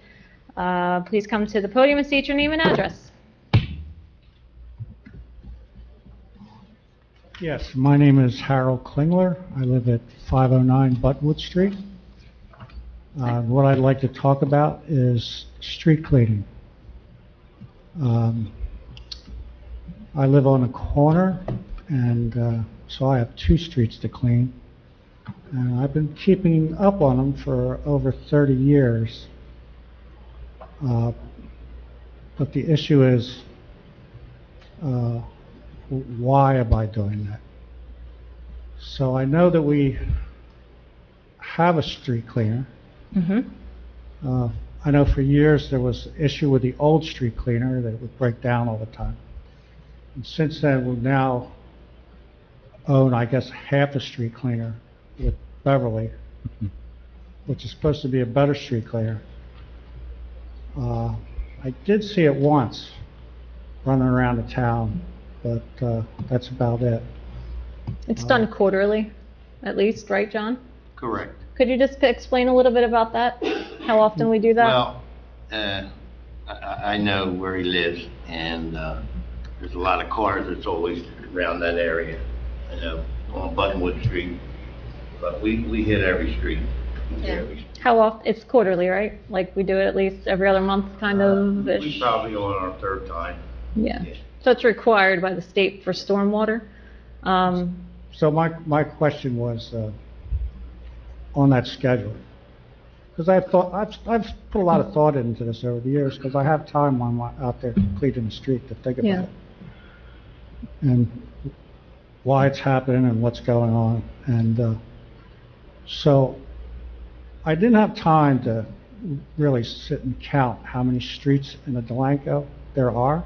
Please come to the podium and state your name and address. Yes, my name is Harold Klingler. I live at 509 Butwood Street. What I'd like to talk about is street cleaning. I live on a corner, and so I have 2 streets to clean. And I've been keeping up on them for over 30 years. But But the issue is, why am I doing that? So I know that we have a street cleaner. I know for years there was an issue with the old street cleaner that would break down all the time. And since then, we now own, I guess, half a street cleaner with Beverly, which is supposed to be a better street cleaner. I did see it once running around the town, but that's about it. It's done quarterly, at least, right, John? Correct. Could you just explain a little bit about that? How often we do that? Well, I know where he lives, and there's a lot of cars that's always around that area. I know on Buttonwood Street, but we hit every street. Yeah. How often? It's quarterly, right? Like we do it at least every other month, kind of We ish. probably on our third time. Yeah. So it's required by the state for stormwater. So my question was on that schedule, because I've put a lot of thought into this over the years, because I have time when I'm out there cleaning the street to think about Yeah. it, and why it's happening and what's going on, and so I didn't have time to really sit and count how many streets in the Delanco there are,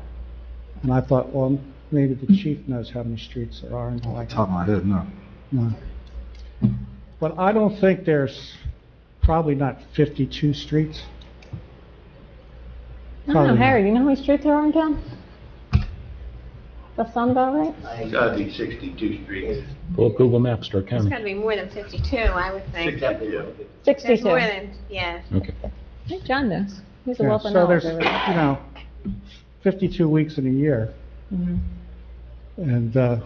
and I thought, well, maybe the chief knows how many streets there are in Delanco. Top of my head, no. No. But I don't think there's probably not 52 streets. I don't know, Probably Harry, do you know how many streets there are in town? That sound about right? It's gotta be 62 streets. Pull up Google Maps, start It's counting. gotta be more than 52, I would think. 62. 62. There's more than, yeah. Okay. I think John knows. He's a Yeah, wealth of so knowledge there's, over there. you know, 52 weeks in a year. Mhm. And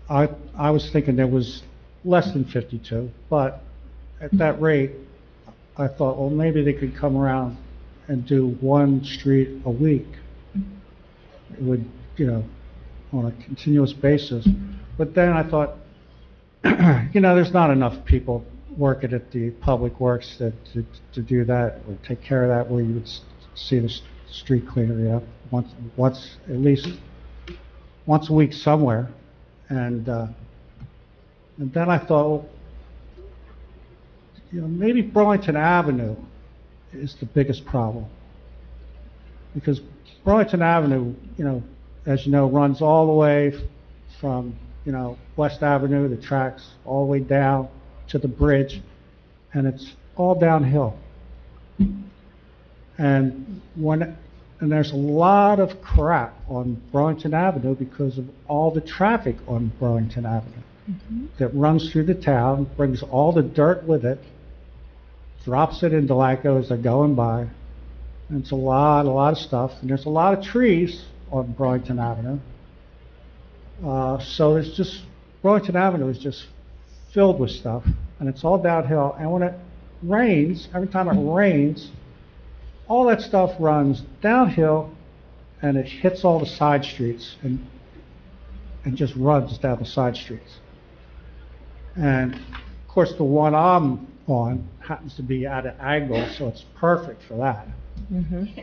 I was thinking there was less than 52, but at that rate, I thought, well, maybe they could come around and do one street a week. It would, you know, on a continuous basis. But then I thought, you know, there's not enough people working at the public works to do that or take care of that, where you would see the street cleaner, you know, once at least once a week somewhere. And then I thought, well, you know, maybe Burlington Avenue is the biggest problem. Because Burlington Avenue, you know, as you know, runs all the way from, you know, West Avenue, the tracks, all the way down to the bridge, and it's all downhill. And there's a lot of crap on Burlington Avenue because of all the traffic on Burlington Avenue that runs through the town, brings all the dirt with it, drops it in Delanco as they're going by. And it's a lot of stuff, and there's a lot of trees on Burlington Avenue. So it's just, Burlington Avenue is just filled with stuff, and it's all downhill. And when it rains, every time it rains, all that stuff runs downhill, and it hits all the side streets, and just runs down the side streets. And of course, the one I'm on happens to be at an angle, so it's perfect for that.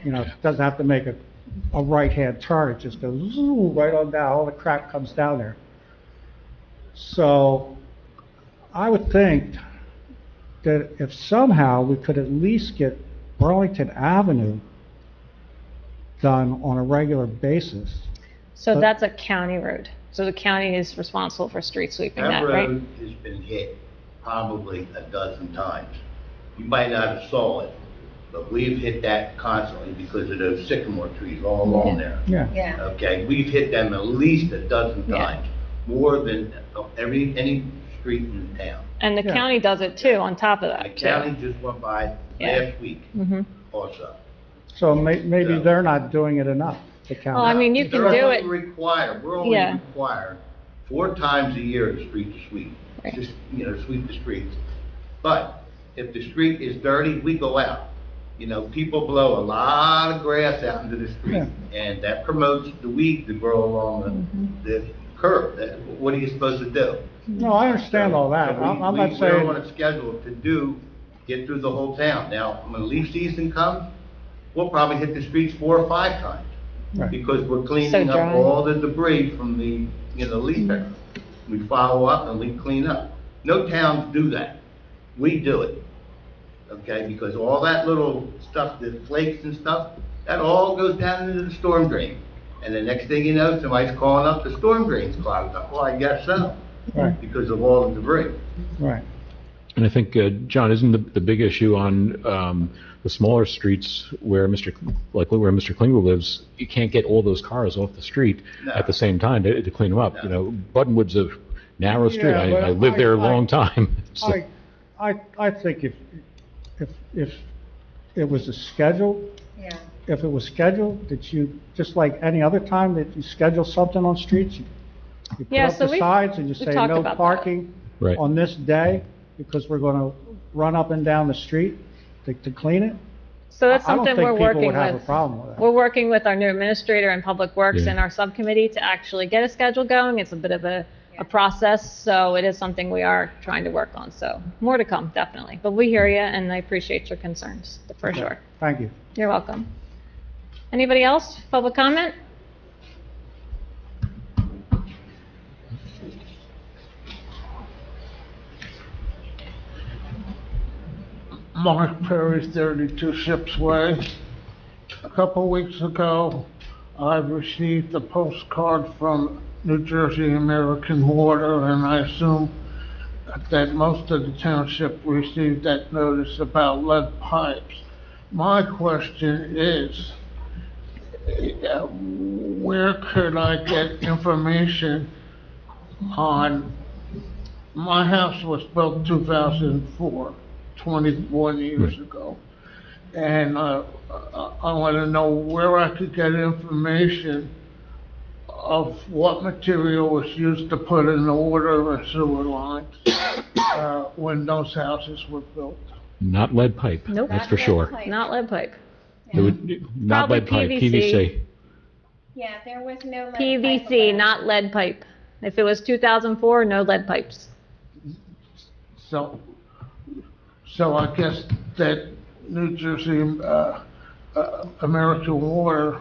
You know, it doesn't have to make a right-hand turn, it just goes zoom, right on down, all the crap comes down there. So I would think that if somehow we could at least get Burlington Avenue done on a regular basis. So that's a county road. So the county is responsible for street sweeping That that, right? road has been hit probably a dozen times. You might not have saw it, but we've hit that constantly because of those sycamore trees all along there. Yeah. Okay, we've hit them at least a dozen times, more than any street in the town. And the county does it too, on top of that, The too. county just went by Yeah. last week Mhm. also. So maybe they're not doing it enough, the county. Well, I mean, you can They're do only it. required, we're only Yeah. required 4 times a year to street to sweep. Just, you know, sweep the streets. But if the street is dirty, we go out. You know, people blow a lot of grass out into the street, and that promotes the weed to grow along the curb. What are you supposed to do? No, I understand all that. So I'm not We're on saying, a schedule to get through the whole town. Now, when leaf season comes, we'll probably hit the streets 4 or 5 times. Right. Because we're So cleaning up dry. all the debris from the, leaf area. We follow up and we clean up. No towns do that. We do it. Okay, because all that little stuff, the flakes and stuff, that all goes down into the storm drain. And the next thing you know, somebody's calling up, the storm drain's clogged up. Well, I guess so. Right. Because of all the debris. Right. And I think, John, isn't the big issue on the smaller streets where where Mr. Klingel lives, you can't get all those cars off the street No. at the same time to clean them up. No. You know, Buttonwood's a narrow street. Yeah, but I lived there a long time. So- I think if it was a schedule, Yeah. if it was scheduled, that you, just like any other time that you schedule something on streets, you put Yeah, up so the we- signs and you we say talked no about that. parking Right. on this day, because we're gonna run up and down the street to clean it. So that's I don't something think we're people working would have with. a problem with that. We're working with our new administrator in Public Works Yeah. and our subcommittee to actually get a schedule going. It's a bit of a process, so it is something we are trying to work on. So more to come, definitely. But we hear you, and I appreciate your concerns, for sure. Thank you. You're welcome. Anybody else? Public comment? Mark Perry, 32 Ships Way. A couple weeks ago, I received a postcard from New Jersey American Water, and I assume that most of the township received that notice about lead pipes. My question is, where could I get information on, my house was built 2004, 21 years ago. And I want to know where I could get information of what material was used to put in the water and sewer lines when those houses were built. Not lead pipe, Nope. that's Not for lead sure. pipe. Not lead pipe. It would- Not Probably lead pipe, PVC. PVC. Yeah, there was no lead pipe PVC, allowed. not lead pipe. If it was 2004, no lead pipes. So I guess that New Jersey American Water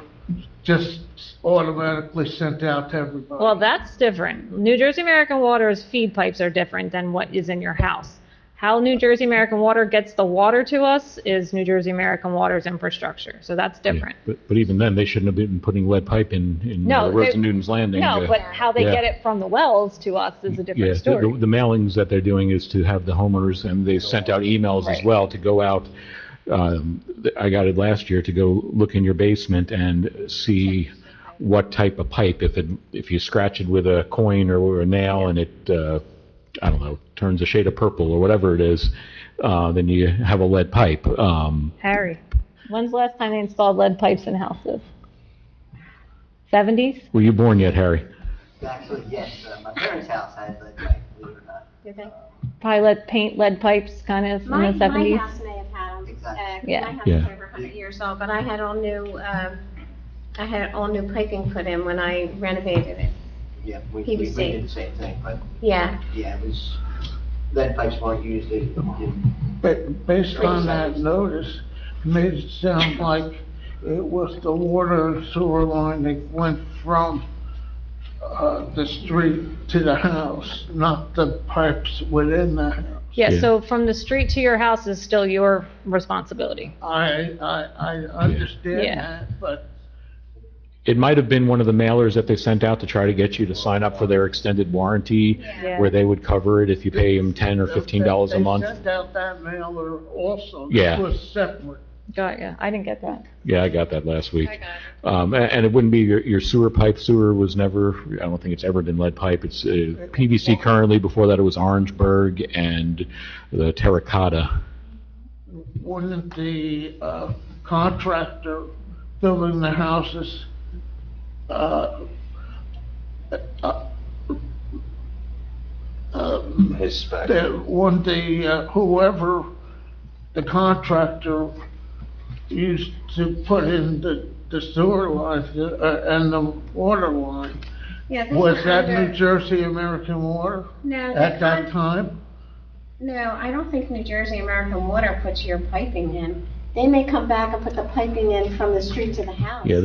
just automatically sent out to everybody. Well, that's different. New Jersey American Water's feed pipes are different than what is in your house. How New Jersey American Water gets the water to us is New Jersey American Water's infrastructure, so that's different. But even then, they shouldn't have been putting lead pipe in No, Rose they- and Newton's Landing. No, but how they yeah. get it from the wells to us is a Yeah, different story. the mailings that they're doing is to have the homeowners, and they sent out emails as Right. well to go out. I got it last year to go look in your basement and see what type of pipe. If you scratch it with a coin or a nail and it, I don't know, turns a shade of purple or whatever it is, then you have a lead pipe. Harry, when's the last time they installed lead pipes in houses? 70s? Were you born yet, Harry? Actually, yes, my parents' house had lead pipe, believe it or not. Did they? Probably lead pipes kind of in My the 70s? house may have had them. Exactly. Yeah. My house Yeah. is over 100 years old, but I had all new piping put in when I renovated it. Yeah, we PVC. did the same thing, but, Yeah. yeah, it was, lead pipes weren't used, Based on that notice, it made it sound like it was the water and sewer line that went from the street to the house, not the pipes within the house. Yeah, Yeah. so from the street to your house is still your responsibility. I understand Yeah. that, but It might have been one of the mailers that they sent out to try to get you to sign up for their extended warranty, Yeah. where they would cover it if you pay them $10 or $15 a month. They sent out that mailer also. Yeah. It was separate. Got ya. I didn't get that. Yeah, I got that last week. And it wouldn't be your sewer pipe. Sewer was never, I don't think it's ever been lead pipe. It's PVC currently. Before that, it was Orangeburg and the terracotta. Wouldn't the contractor building the houses His spec. wouldn't whoever the contractor used to put in the sewer lines and the water line, Yeah. this was is that under- New Jersey American Water No, at that time? No, I don't think New Jersey American Water puts your piping in. they may come back and put the piping in from the street to the house. Yeah,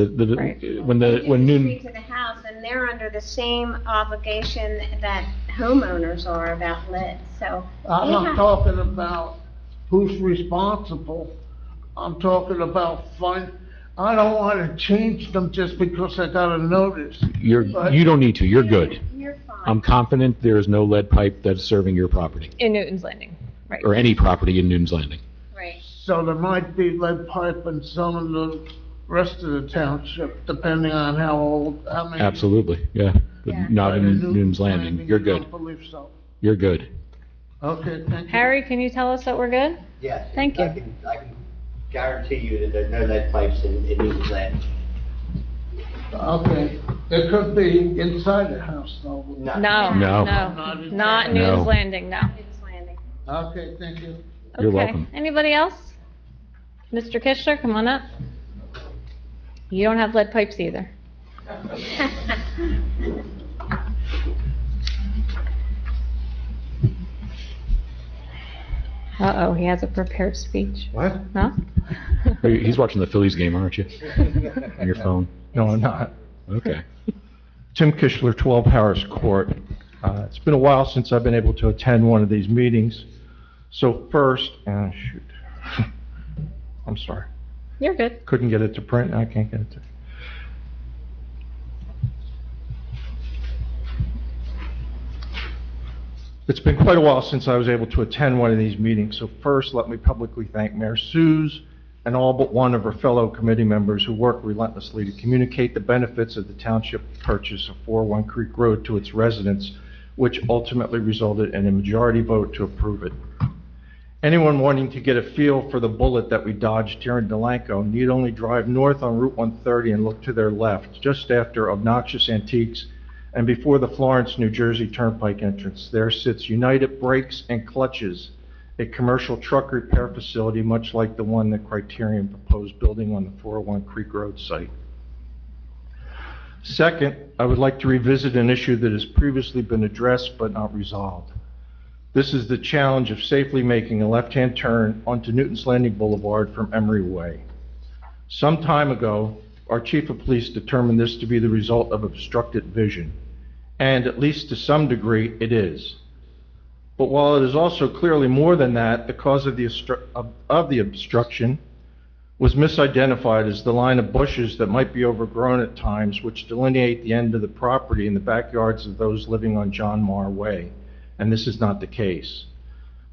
when noon, Street to the house, and they're under the same obligation that homeowners are about lead, so. I'm they not have- talking about who's responsible. I'm talking about I don't want to change them just because I got a notice. you don't need to, you're good. You're fine. I'm confident there is no lead pipe that's serving your property, In Newton's Landing, right. or any property in Newton's Landing. Right. So there might be lead pipe in some of the rest of the township, depending on how many. Absolutely, yeah, but Yeah. not in Newton's Landing, you're I good, don't believe so. you're good. Okay, thank you. Harry, can you tell us that we're good? Yes. Thank you. I can guarantee you that there are no lead pipes in Newton's Landing. Okay, it could be inside the house though. No, No. no, Not in- not No. Newton's Landing, no. Newton's Landing. Okay, thank you. You're Okay. welcome. Anybody else? Mr. Kishler, come on up. You don't have lead pipes either. Uh-oh, he has a prepared speech. What? No? He's watching the Phillies game, aren't you? On your phone? No, I'm not. Okay. Tim Kishler, 12 Harris Court. It's been a while since I've been able to attend one of these meetings. So first, shoot. I'm sorry. You're good. Couldn't get it to print, I can't get it to. It's been quite a while since I was able to attend one of these meetings, so first let me publicly thank Mayor Suze and all but one of her fellow committee members who worked relentlessly to communicate the benefits of the township purchase of 401 Creek Road to its residents, which ultimately resulted in a majority vote to approve it. Anyone wanting to get a feel for the bullet that we dodged here in Delanco need only drive north on Route 130 and look to their left, just after Obnoxious Antiques and before the Florence, New Jersey Turnpike entrance. There sits United Brakes and Clutches, a commercial truck repair facility much like the one that Criterion proposed building on the 401 Creek Road site. Second, I would like to revisit an issue that has previously been addressed but not resolved. This is the challenge of safely making a left-hand turn onto Newton's Landing Boulevard from Emery Way. Some time ago, our chief of police determined this to be the result of obstructed vision, and at least to some degree, it is. But while it is also clearly more than that, the cause of the obstruction was misidentified as the line of bushes that might be overgrown at times, which delineate the end of the property in the backyards of those living on John Marr Way, and this is not the case.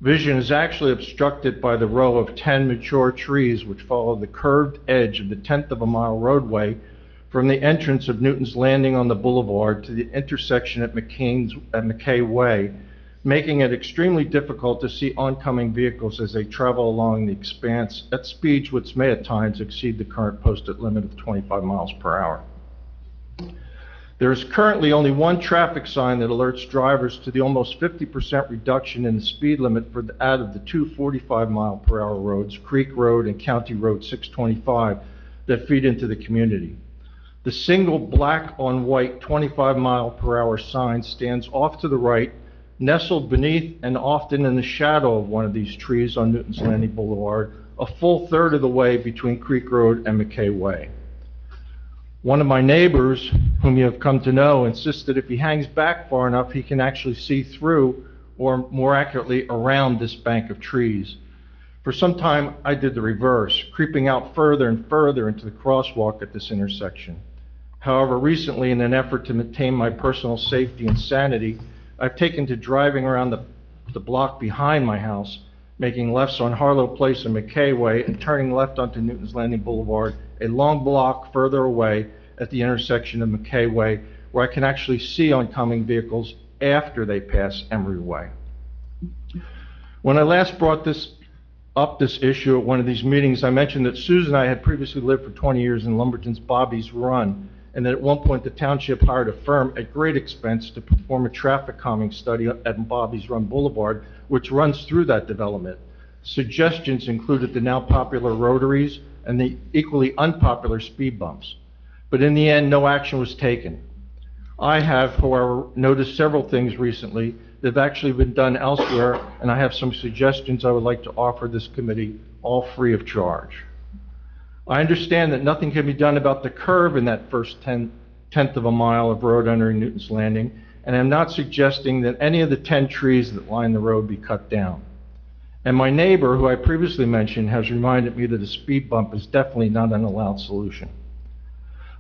Vision is actually obstructed by the row of 10 mature trees which follow the curved edge of the 1/10 of a mile roadway from the entrance of Newton's Landing on the boulevard to the intersection at McKay Way, making it extremely difficult to see oncoming vehicles as they travel along the expanse at speeds which may at times exceed the current posted limit of 25 miles per hour. There is currently only one traffic sign that alerts drivers to the almost 50% reduction in the speed limit out of the two 45-mile-per-hour roads, Creek Road and County Road 625, that feed into the community. The single black-on-white 25-mile-per-hour sign stands off to the right, nestled beneath and often in the shadow of one of these trees on Newton's Landing Boulevard, a full third of the way between Creek Road and McKay Way. One of my neighbors, whom you have come to know, insists that if he hangs back far enough, he can actually see through, or more accurately, around this bank of trees. For some time, I did the reverse, creeping out further and further into the crosswalk at this intersection. However, recently, in an effort to maintain my personal safety and sanity, I've taken to driving around the block behind my house, making lefts on Harlow Place and McKay Way, and turning left onto Newton's Landing Boulevard, a long block further away at the intersection of McKay Way, where I can actually see oncoming vehicles after they pass Emery Way. When I last brought this issue at one of these meetings, I mentioned that Susan and I had previously lived for 20 years in Lumberton's Bobby's Run, and that at one point the township hired a firm at great expense to perform a traffic calming study at Bobby's Run Boulevard, which runs through that development. Suggestions included the now popular rotaries and the equally unpopular speed bumps. But in the end, no action was taken. I have, however, noticed several things recently that have actually been done elsewhere, and I have some suggestions I would like to offer this committee, all free of charge. I understand that nothing can be done about the curve in that first tenth of a mile of road entering Newton's Landing, and I'm not suggesting that any of the 10 trees that line the road be cut down. And my neighbor, who I previously mentioned, has reminded me that a speed bump is definitely not an allowed solution.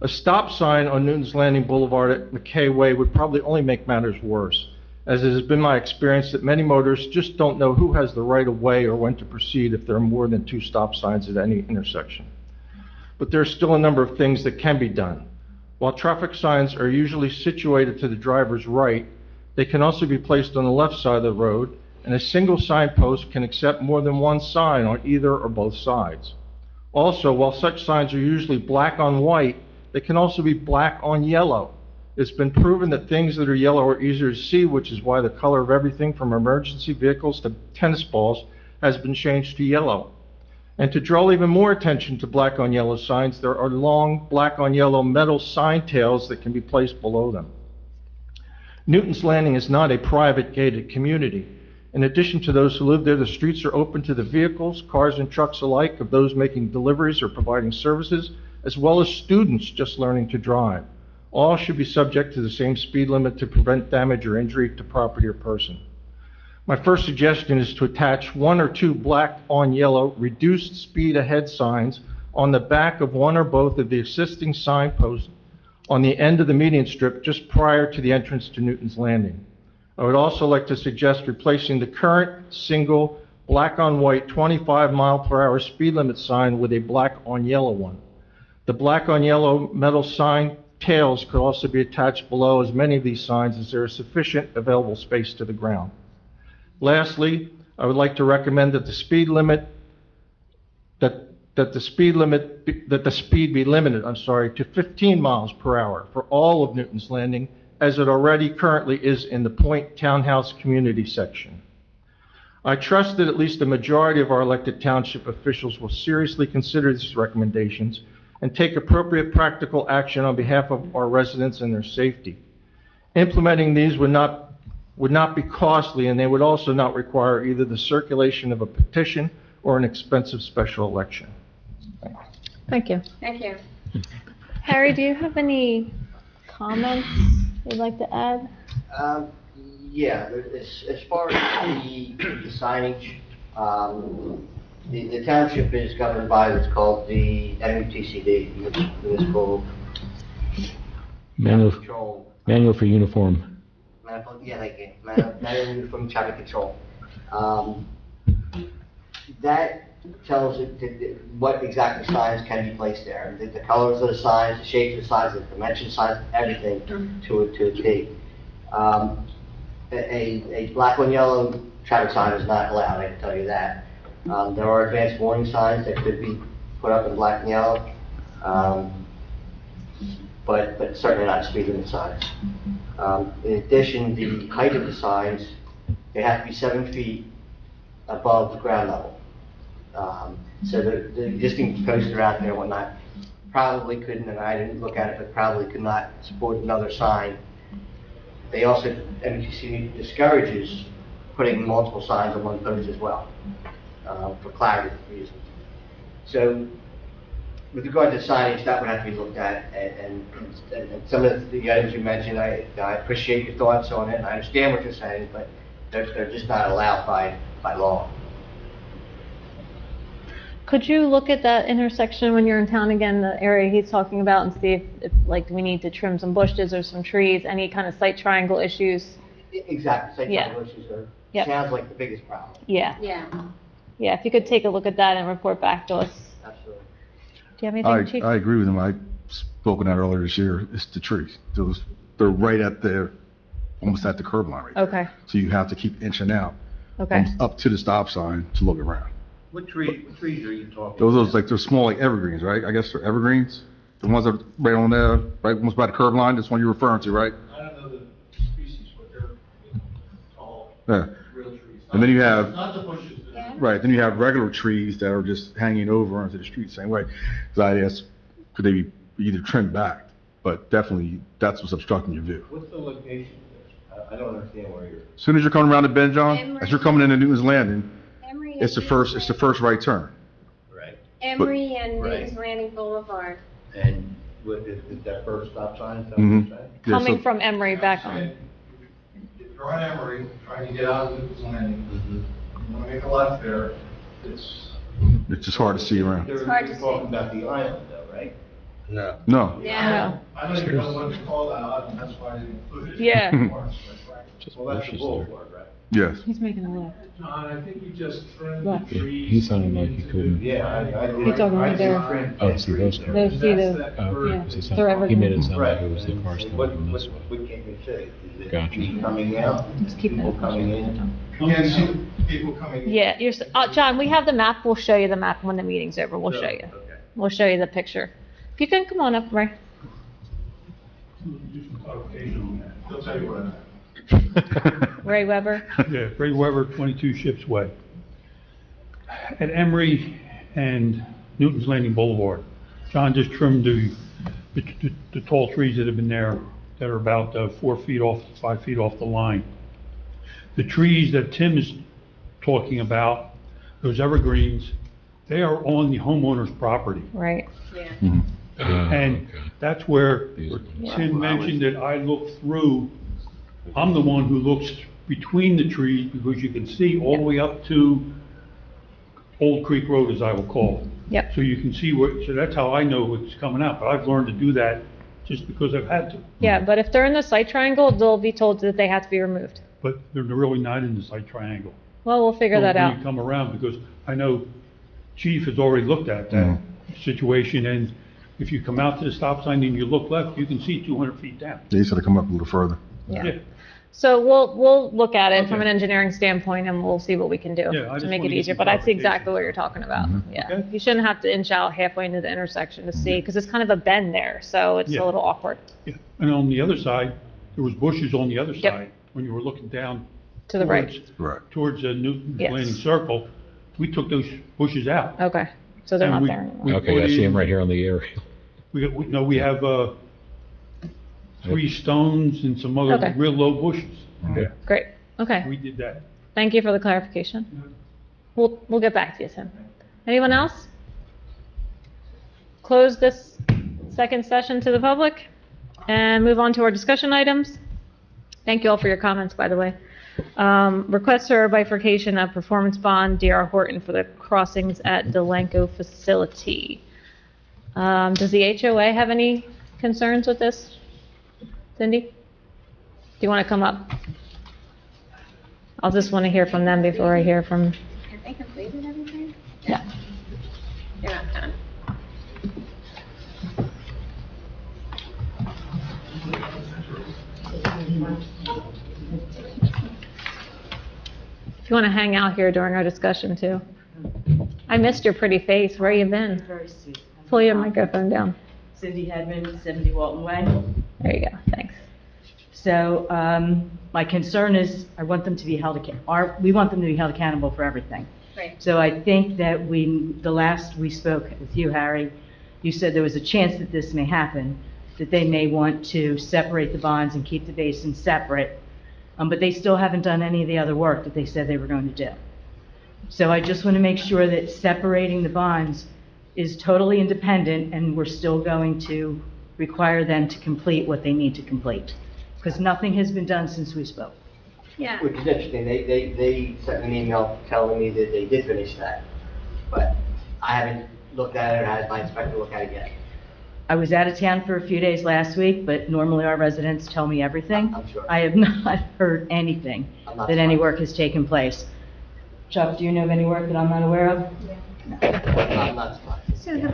A stop sign on Newton's Landing Boulevard at McKay Way would probably only make matters worse, as it has been my experience that many motorists just don't know who has the right of way or when to proceed if there are more than 2 stop signs at any intersection. But there are still a number of things that can be done. While traffic signs are usually situated to the driver's right, they can also be placed on the left side of the road, and a single signpost can accept more than 1 sign on either or both sides. Also, while such signs are usually black on white, they can also be black on yellow. It's been proven that things that are yellow are easier to see, which is why the color of everything from emergency vehicles to tennis balls has been changed to yellow. And to draw even more attention to black on yellow signs, there are long black on yellow metal sign tails that can be placed below them. Newton's Landing is not a private gated community. In addition to those who live there, the streets are open to the vehicles, cars and trucks alike, of those making deliveries or providing services, as well as students just learning to drive. All should be subject to the same speed limit to prevent damage or injury to property or person. My first suggestion is to attach 1 or 2 black on yellow reduced speed ahead signs on the back of 1 or both of the existing signposts on the end of the median strip just prior to the entrance to Newton's Landing. I would also like to suggest replacing the current single black on white 25-mile-per-hour speed limit sign with a black on yellow one. The black on yellow metal sign tails could also be attached below as many of these signs as there is sufficient available space to the ground. Lastly, I would like to recommend that the speed be limited, to 15 miles per hour for all of Newton's Landing, as it already currently is in the Point Townhouse Community section. I trust that at least a majority of our elected township officials will seriously consider these recommendations and take appropriate practical action on behalf of our residents and their safety. Implementing these would not be costly, and they would also not require either the circulation of a petition or an expensive special election. Thank you. Thank you. Harry, do you have any comments you'd like to add? Yeah, as far as the signage, the township is governed by what's called the MUTCD, Municipal Control. Manual for Uniform. Yeah, thank you. Manual from Traffic Control. That tells it what exactly signs can be placed there. The colors of the signs, the shapes of the signs, the dimension of signs, everything to a T. A black on yellow traffic sign is not allowed, I can tell you that. There are advanced warning signs that could be put up in black and yellow, but certainly not speed limit signs. In addition, the height of the signs, they have to be 7 feet above the ground level. So the existing posts are out there and whatnot probably couldn't, and I didn't look at it, but probably could not support another sign. They also, MTC discourages putting multiple signs on one post as well, for clarity reasons. So with regard to signage, that would have to be looked at, and some of the items you mentioned, I appreciate your thoughts on it, and I understand what you're saying, but they're just not allowed by law. Could you look at that intersection when you're in town again, the area he's talking about, and see if like we need to trim some bushes or some trees, any kind of sight triangle issues? Exactly, sight triangle issues sounds like the biggest problem. Yeah. Yeah. Yeah, if you could take a look at that and report back to us. Absolutely. Do you have anything, Chief? I agree with him. I spoke on that earlier this year. It's the trees. They're right at almost at the curb line right there. Okay. So you have to keep inching out. Okay. Up to the stop sign to look around. What trees are you talking Those about? they're small, like evergreens, right? I guess they're evergreens. The ones that are right on there, right almost by the curb line. That's one you're referring to, right? I don't know the species, but they're tall, Yeah. real trees. And then you have, Not the bushes. right, then you have regular trees that are just hanging over onto the street same way. So I asked, could they be either trimmed back? But definitely, that's what's obstructing your view. What's the location I don't understand where you're. As soon as you're coming around the bend, John, Emory. as you're coming into Newton's Landing, Emory it's the and first right turn. Right. Emory and Right. Newton's Landing Boulevard. And what is that first stop sign? Is that what you're saying? Coming from Emory back on. If you're on Emory, trying to get out of Newton's Landing, you want to make a left there, it's... It's just hard to see around. It's hard to see. Talking about the island though, right? No. No. Yeah. I don't even know what it's called out, and that's why I didn't include it. Yeah. Well, that's the boulevard, right? Yes. He's making a left. John, I think you just trimmed Left. the trees. He sounded like he couldn't. Yeah, I did. He's talking right there. Oh, see those cars. Those see the, Oh, yeah, they're he made it evergreen. sound like it was the cars What, coming what, this way. what can you say? Is it Gotcha. people coming out? Just keep People that. coming in? You can see people coming in. Yeah, John, we have the map. We'll show you the map when the meeting's over. We'll show you. Okay. We'll show you the picture. If you can, come on up, Ray. Do some clarification on that. They'll tell you what I meant. Ray Weber. Yeah, Ray Weber, 22 Ships Way. At Emory and Newton's Landing Boulevard, John just trimmed the tall trees that have been there that are about 4 feet off, 5 feet off the line. The trees that Tim is talking about, those evergreens, they are on the homeowner's property. Right. Yeah. And that's where Tim mentioned that I look through, I'm the one who looks between the trees because you can see all the way up to Old Creek Road, as I will call it. Yep. So you can see so that's how I know it's coming out, but I've learned to do that just because I've had to. Yeah, but if they're in the site triangle, they'll be told that they have to be removed. But they're really not in the site triangle. Well, we'll figure that When out. you come around, because I know Chief has already looked at that situation, and if you come out to the stop sign and you look left, you can see 200 feet down. Yeah, you said to come up a little further. Yeah. So we'll look at it from an engineering standpoint and we'll see what we can do Yeah, I to just make wanna it get easier. some But I see clarification. exactly what you're talking about. Yeah. Okay. You shouldn't have to inch out halfway into the intersection to see, because it's kind of a bend there, so it's Yeah. a little awkward. Yeah. And on the other side, there was bushes on the other Yep. side, when you were looking down. To the right. Towards Newton's Yes. Landing Circle, we took those bushes out. Okay, so they're And not we- there anymore. we Okay, put I see him in- right here on the aerial. We have 3 stones and some other Okay. real low bushes. Great, okay. We did that. Thank you for the clarification. We'll get back to you, Tim. Anyone else? Close this second session to the public and move on to our discussion items. Thank you all for your comments, by the way. Request for bifurcation of performance bond, D.R. Horton, for the crossings at Delanco facility. Does the HOA have any concerns with this? Cindy? Do you want to come up? I'll just want to hear from them before I hear from... Have they completed everything? Yeah. They're not done. If you want to hang out here during our discussion, too. I missed your pretty face. Where you been? Very soon. Pull your microphone down. Cindy Hedman, 70 Walton Way. There you go. Thanks. So, my concern is, I want them to be held, we want them to be held accountable for everything. Right. So I think that the last we spoke with you, Harry, you said there was a chance that this may happen, that they may want to separate the bonds and keep the basins separate, but they still haven't done any of the other work that they said they were going to do. So I just want to make sure that separating the bonds is totally independent, and we're still going to require them to complete what they need to complete, because nothing has been done since we spoke. Yeah. Which is interesting, they sent me an email telling me that they did finish that, but I haven't looked at it or had my inspector look at it yet. I was out of town for a few days last week, but normally our residents tell me everything. I'm sure. I have not heard anything I'm not that any surprised. work has taken place. Chuck, do you know of any work that I'm not aware of? I'm not surprised. So the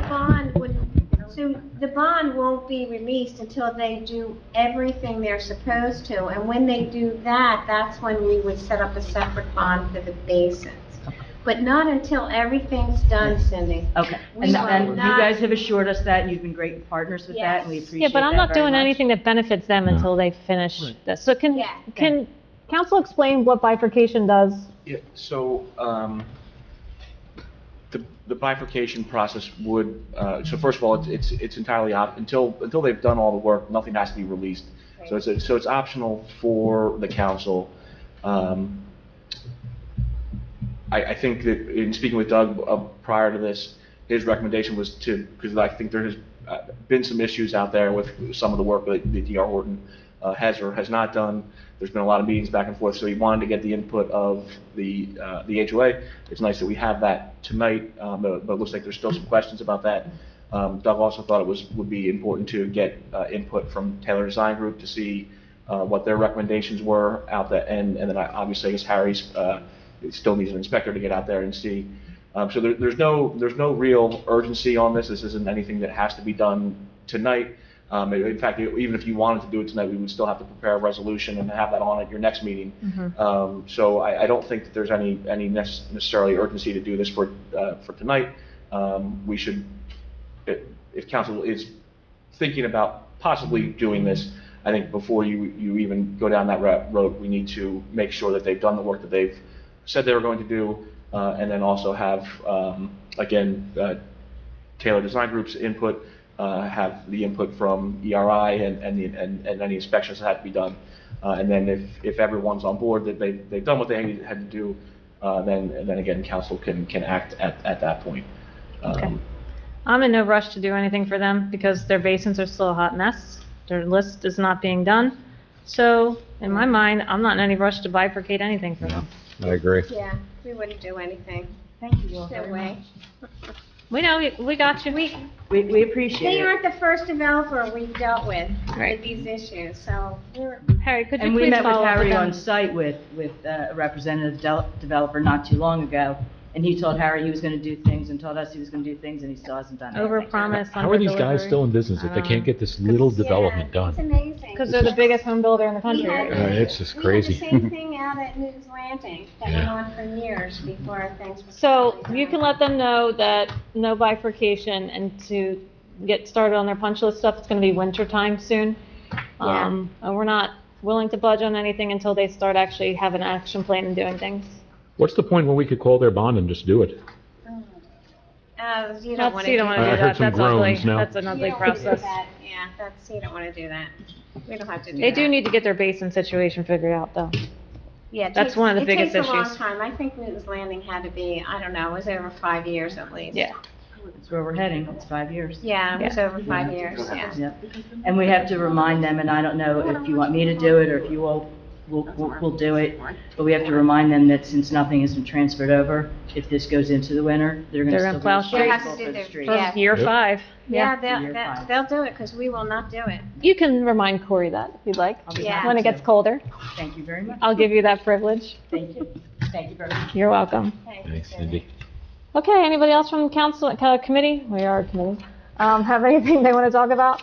bond won't be released until they do everything they're supposed to, and when they do that, that's when we would set up a separate bond for the basins. But not until everything's done, Cindy. Okay. We And are you not- guys have assured us that, you've been great partners with that, and we appreciate Yeah, that but I'm not very doing much. anything that benefits them until they finish this. So can council explain what bifurcation does? Yeah, so, the bifurcation process would, so first of all, it's entirely until they've done all the work, nothing has to be released. So it's optional for the council. I think that in speaking with Doug prior to this, his recommendation was because I think there has been some issues out there with some of the work that the DR Horton has or has not done. There's been a lot of meetings back and forth, so he wanted to get the input of the HOA. It's nice that we have that tonight, but it looks like there's still some questions about that. Doug also thought it would be important to get input from Taylor Design Group to see what their recommendations were out there, and then obviously I guess Harry's still needs an inspector to get out there and see. So there's no real urgency on this. This isn't anything that has to be done tonight. In fact, even if you wanted to do it tonight, we would still have to prepare a resolution and have that on at your next meeting. So I don't think that there's any necessarily urgency to do this for tonight. We should, if council is thinking about possibly doing this, I think before you even go down that road, we need to make sure that they've done the work that they've said they were going to do, and then also have, again, Taylor Design Group's input, have the input from ERI and any inspections that have to be done. And then if everyone's on board that they've done what they had to do, then again, council can act at that point. Okay. I'm in no rush to do anything for them because their basins are still a hot mess. Their list is not being done. So in my mind, I'm not in any rush to bifurcate anything for them. I agree. Yeah, we wouldn't do anything. Thank you all No very way. much. We know, we got you. We appreciate They it. aren't the first developer we've dealt with Right. these issues, so we're. Harry, could you And we please met with follow up with Harry on them? site with a representative developer not too long ago, and he told Harry he was going to do things and told us he was going to do things, and he still hasn't done anything. Overpromise, How are these guys underdelivery. still in business if they can't get this little development It's done? amazing. Because they're the biggest home builder in the country. It's just We crazy. had the same thing out at Newton's Landing that went Yeah. on for years before things were. So you can let them know that no bifurcation and to get started on their punch list stuff. It's going to be winter time soon. And we're not willing to budge on anything until they start actually having an action plan and doing things. What's the point when we could call their bond and just do it? You don't want to You do don't want to I do heard that. some That's ugly. groans now. That's an You ugly don't wanna do process. that. Yeah, you don't want to do that. We don't have to do that. They do need to get their basin situation figured out, though. Yeah, it That's takes- one of the biggest It takes a long issues. time. I think Newton's Landing had to be, I don't know, it was over 5 years at least. Yeah. That's where we're heading. It's 5 years. Yeah, it was over 5 years, yeah. Yep. And we have to remind them, and I don't know if you want me to do it or if you all will do it, but we have to remind them that since nothing has been transferred over, if this goes into the winter, they're going to They're still gonna plow be streets. responsible They have to for do the their- street. For Yeah. year Yep. 5. Yeah, Year 5. they'll do it because we will not do it. You can remind Corey that if you'd like. I'll be Yeah. happy When it to. gets colder, Thank you very much. I'll give you that privilege. Thank you. Thank you very much. You're welcome. Thanks, Cindy. Okay, anybody else from council, committee? We are a committee. Have anything they want to talk about?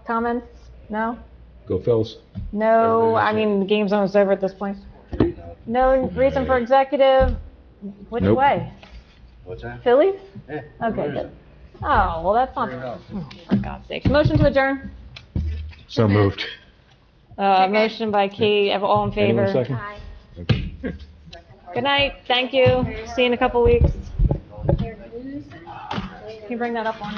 Comments? No? Go Phils. No, I mean, the game's almost over at this point. No reason for executive? Which Nope. way? What's that? Phillies? Yeah. Okay, good. Oh, well, that's not, oh, for God's sake. Motion to adjourn? So moved. Motion by Kate, all in favor? Anyone second? Aye. Good night, thank you. See you in a couple weeks. Their news and- Can you bring that up on,